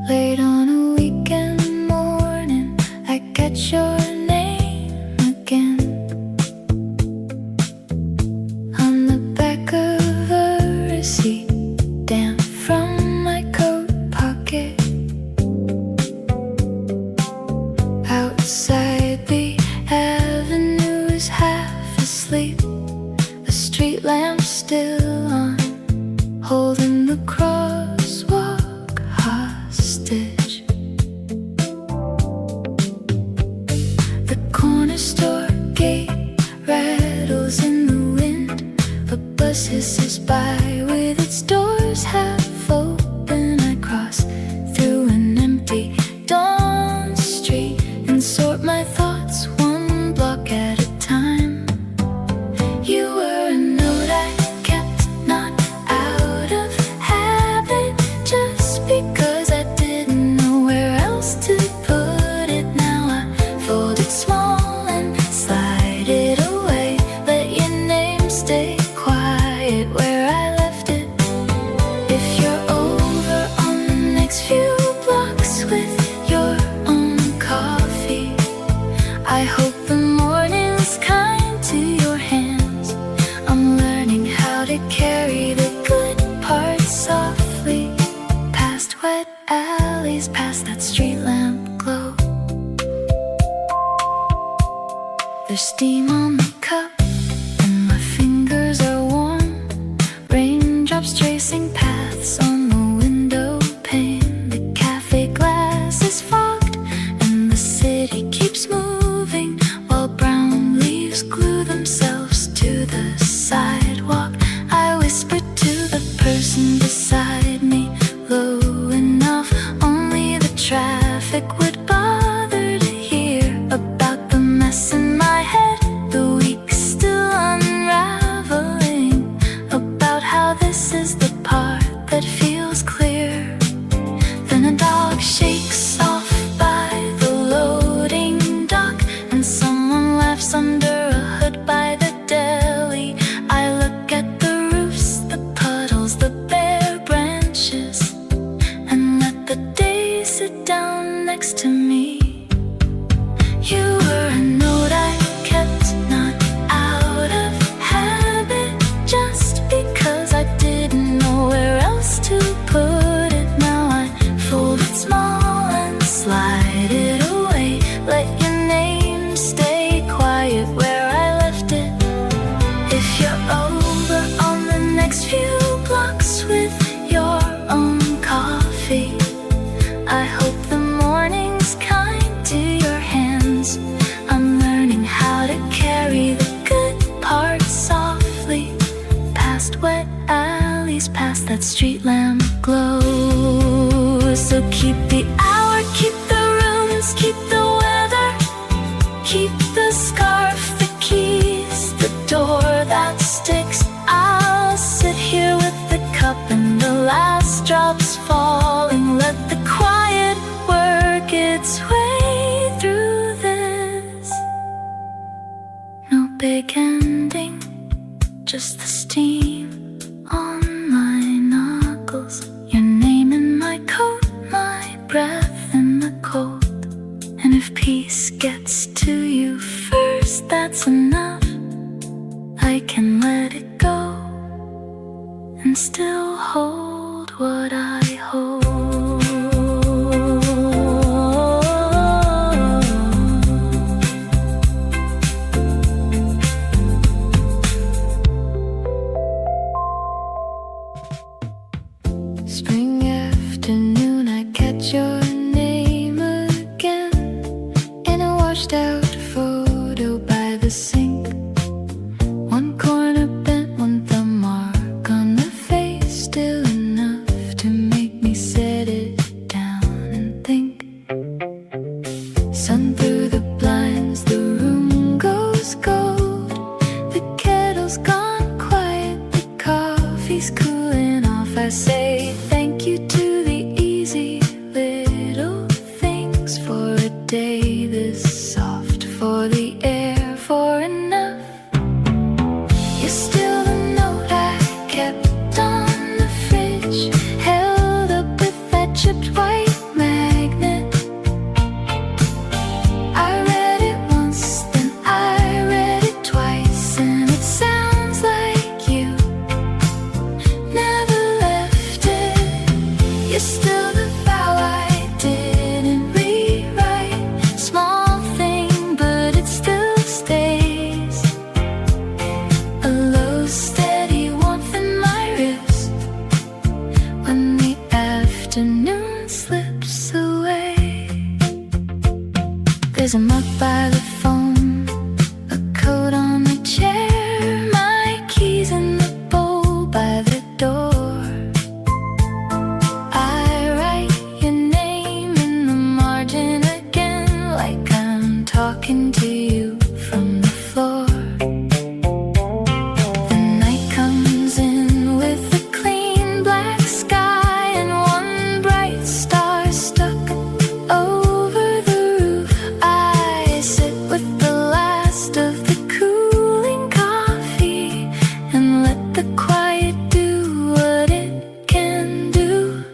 Late on a weekend morning, I catch your name again on the back of a receipt, damp from my coat pocket. Outside the avenue is half asleep, a street lamp still on, holding the crosswalk hostage. The corner store gate rattles in the wind, a bus hisses by with its doors half open. I cross through an empty dawn street and sort my thoughts one block at a time. You were a note I kept, not out of habit, just because I didn't know where else to put it. Now I fold it small and slide it away, let your name stay quiet where I left it. If you're over on the next few blocks with your own coffee, I hope the morning's kind to your hands. I'm learning how to carry the good parts softly, past wet alleys, past that street lamp glow. There's steam on the cup and my fingers are warm, raindrops tracing paths on the window pane. The cafe glass is fogged and the city keeps moving while brown leaves glue themselves to the sidewalk. I whispered to the person beside me, low enough only the traffic would bother to hear about the mess in my head, the week still unraveling, about how this is the part that feels clear. Then a dog shakes off by the loading dock and someone laughs under a hood by the deli. I look at the roofs, the puddles, the bare branches, and let the day sit down next to me. You were a note I kept, not out of habit, just because I didn't know where else to put it. Now I fold it small and slide it away, let your name stay quiet where I left it. If you're over on the next few blocks with your own coffee, I hope the morning's kind to your hands. I'm learning how to carry the good parts softly, past wet alleys, past that street lamp glow. So keep the hour, keep the rooms, keep the weather, keep the scarf, the keys, the door that sticks. I'll sit here with the cup and the last drops falling. Let the quiet work its way through this. No big ending, just the steam on my knuckles, your name in my coat, my breath in the cold. And if peace gets to you first, that's enough. I can let it go and still hold what I hold. Spring afternoon, I catch your name again in a washed out photo by the sink. One corner bent, one thumb mark on the face, still enough to make me set it down and think. Sun through the blinds, the room goes cold. The kettle's gone quiet, the coffee's cooling off. I say thank you to the easy little things for a day this soft, for the air, for enough. You're still the note I kept on the fridge, held up with that chipped white magnet. I read it once, then I read it twice, and it sounds like you never left it. You're still the vow I didn't rewrite. Small thing, but it still stays. A low, steady warmth in my ribs when the afternoon slips away. There's a mug by the phone, a coat on the chair, my keys in the bowl by the door. I write your name in the margin again, like I'm talking to you from the floor. The night comes in with a clean black sky and one bright star stuck over the roof. I sit with the last of the cooling coffee and let the quiet do what it can do.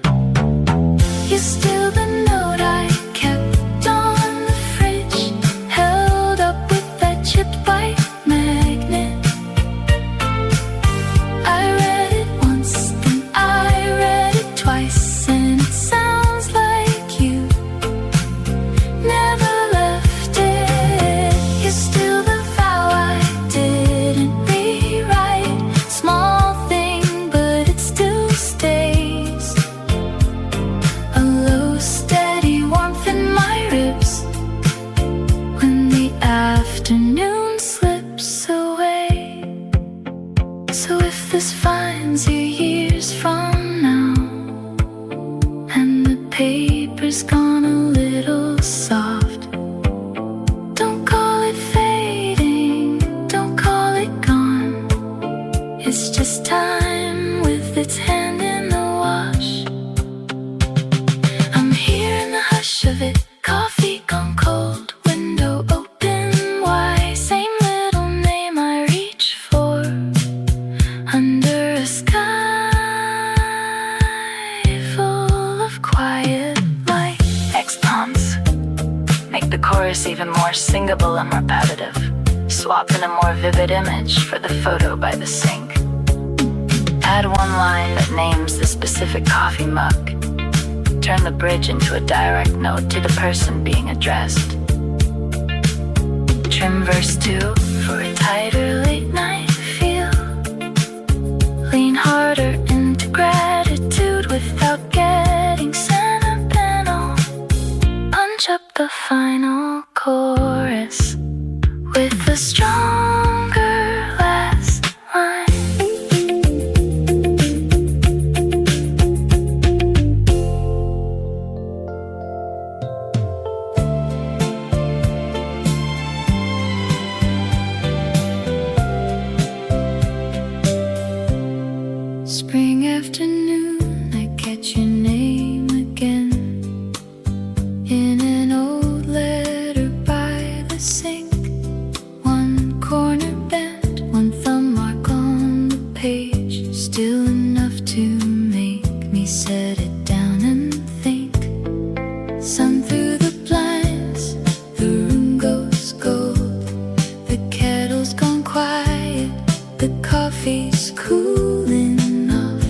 You're still the note I kept on the fridge, held up with that chipped white magnet. I read it once, then I read it twice, and it sounds like you never left it. You're still the vow I didn't rewrite. Small thing, but it still stays. A low, steady warmth in my ribs when the afternoon slips away. So if this finds you years from now and the paper's gone a little soft, don't call it fading, don't call it gone. It's just time with its hand in the wash. I'm here in the hush of it, coffee gone cold, window open wide, same little name I reach for under a sky full of quiet light. X-Poms make the chorus even more singable and repetitive. Swap in a more vivid image for the photo by the sink. Add one line that names the specific coffee mug. Turn the bridge into a direct note to the person being addressed. Trim verse 2 for a tighter late night feel. Lean harder into gratitude without getting sentimental. Punch up the final chorus with a stronger last line. Spring afternoon, I catch your name again in an old letter by the sink. One corner bent, one thumb mark on the page, still enough to make me set it down and think. Sun through the blinds, the room goes gold. The kettle's gone quiet, the coffee's cooling off.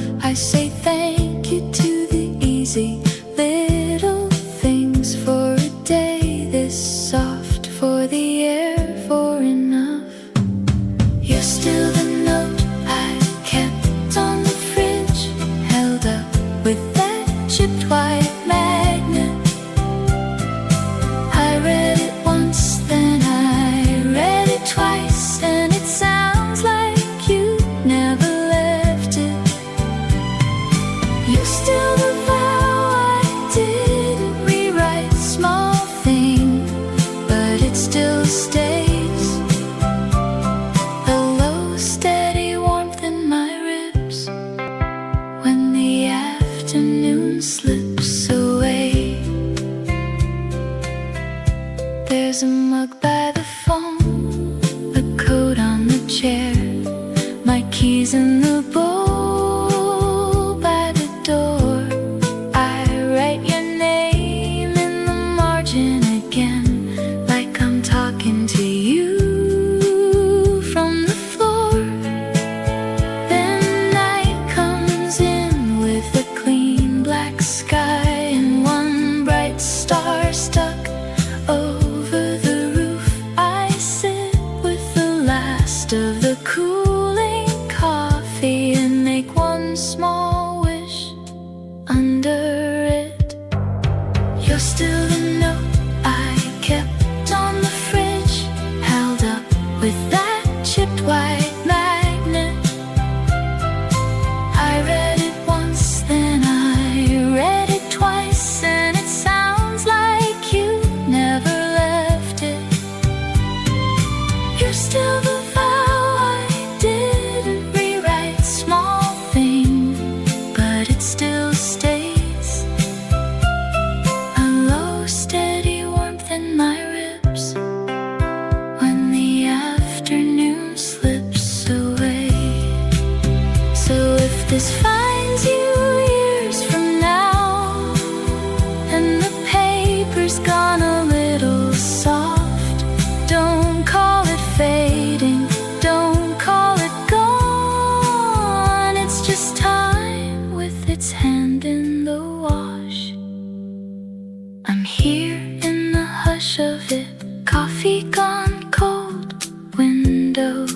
this finds you years from now, and the paper's gone a little soft. Don't call it fading, don't call it gone. It's just time with its hand in the wash. I'm here in the hush of it, coffee gone cold, window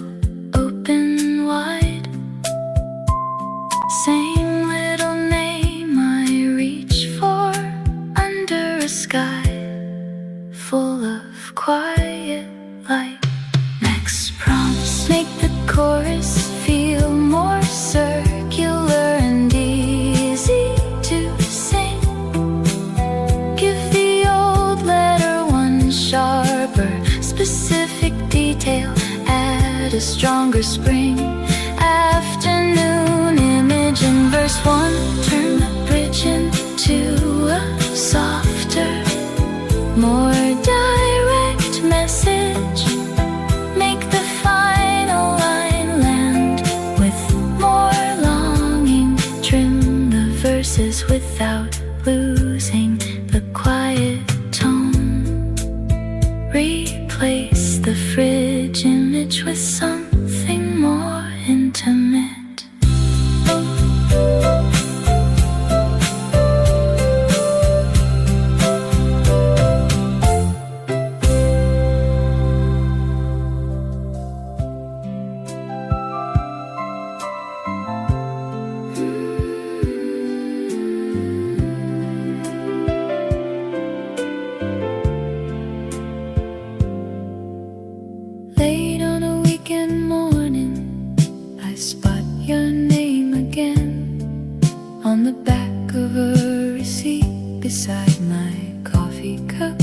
open wide. Same little name I reach for under a sky full of quiet light. Next prompts make the chorus feel more circular and easy to sing. Give the old letter one sharper, specific detail, add a stronger spring. Afternoon image in verse 1, turn the bridge into a softer, more direct message. Make the final line land with more longing. Trim the verses without losing the quiet tone. Replace the fridge image with something more intimate. Late on a weekend morning, I spot your name again on the back of a receipt beside my coffee cup.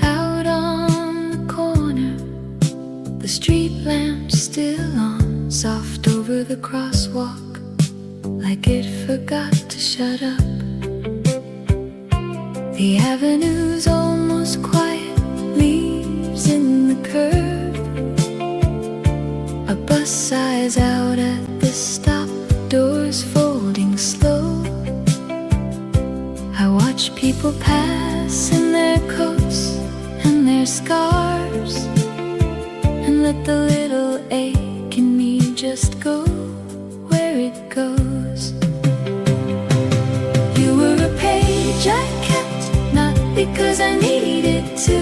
Out on the corner, the street lamp's still on, soft over the crosswalk, like it forgot to shut up. The avenue's almost quiet, leaves in the curb. A bus sighs out at the stop, doors folding slow. I watch people pass in their coats and their scarves, and let the little ache in me just go where it goes. You were a page I kept, not because I needed to,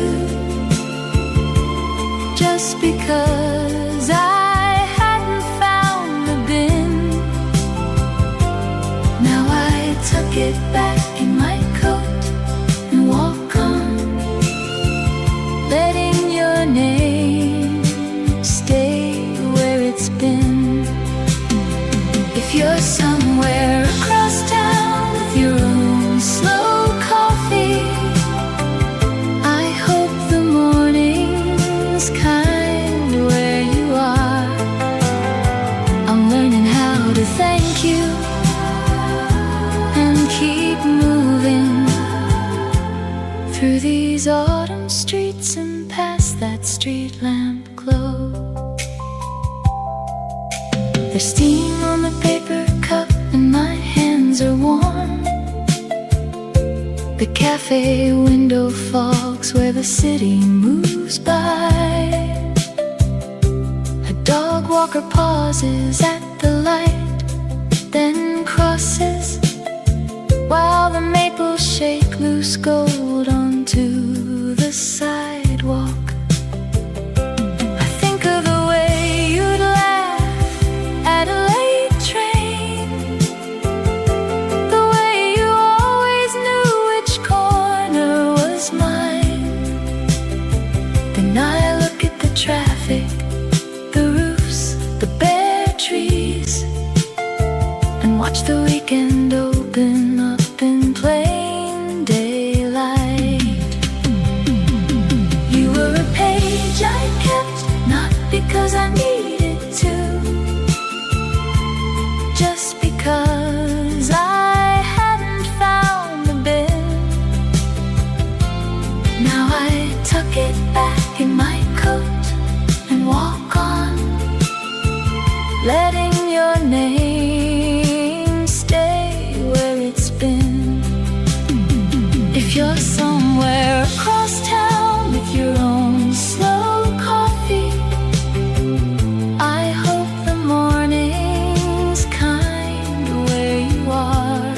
just because I hadn't found the bin. Now I tuck it back in my coat and walk on, letting your name stay where it's been. If you're somewhere across town with your own slow coffee, I hope the morning's kind where you are. I'm learning how to thank you and keep moving through these autumn streets and past that street lamp glow. There's steam on the paper cup and my hands are warm. The cafe window fogs where the city moves by. A dog walker pauses at the light, then crosses, while the maples shake loose gold onto the sidewalk. I think of the way you'd laugh at a late train, the way you always knew which corner was mine. Then I look at the traffic, the roofs, the bare trees, and watch the weekend open up in plain daylight. You were a page I kept, not because I needed to, just because I hadn't found the bin. Now I tuck it back in my coat and walk on, let writing your name, stay where it's been. If you're somewhere across town with your own slow coffee, I hope the morning's kind where you are.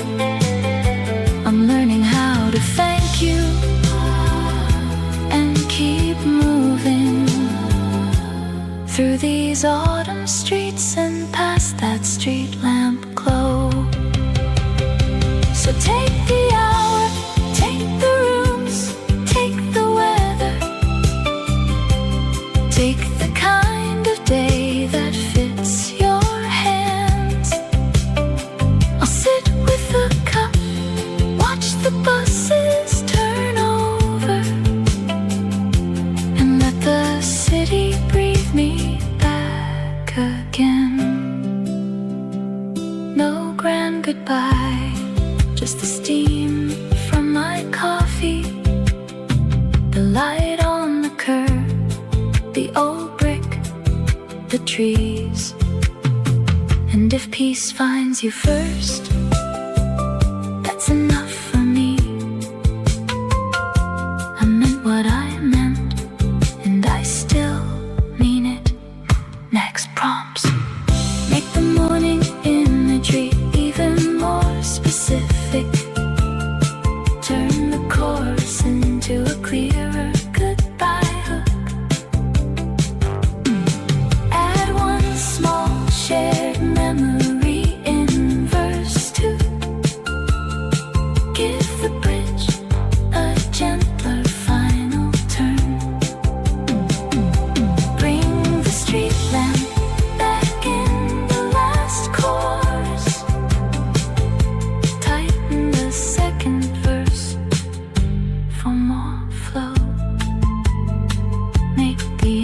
I'm learning how to thank you and keep moving through these autumn streets and past that street lamp glow. So take the hour, take the rooms, take the weather, take the kind of day that fits your hands. I'll sit with a cup, watch the buses turn over, and let the city breathe me back again. No grand goodbye, just the steam from my coffee, the light on the curb, the old brick, the trees. And if peace finds you first, that's enough for me. I meant what I meant, and I still mean it. Next prompts make the morning imagery even more specific. Turn the chorus into a clearer goodbye hook. Add one small shared memory in verse 2. Give the bridge a gentler final turn. Bring the street lamp back in the last chorus. Tighten the second verse for more flow. Make the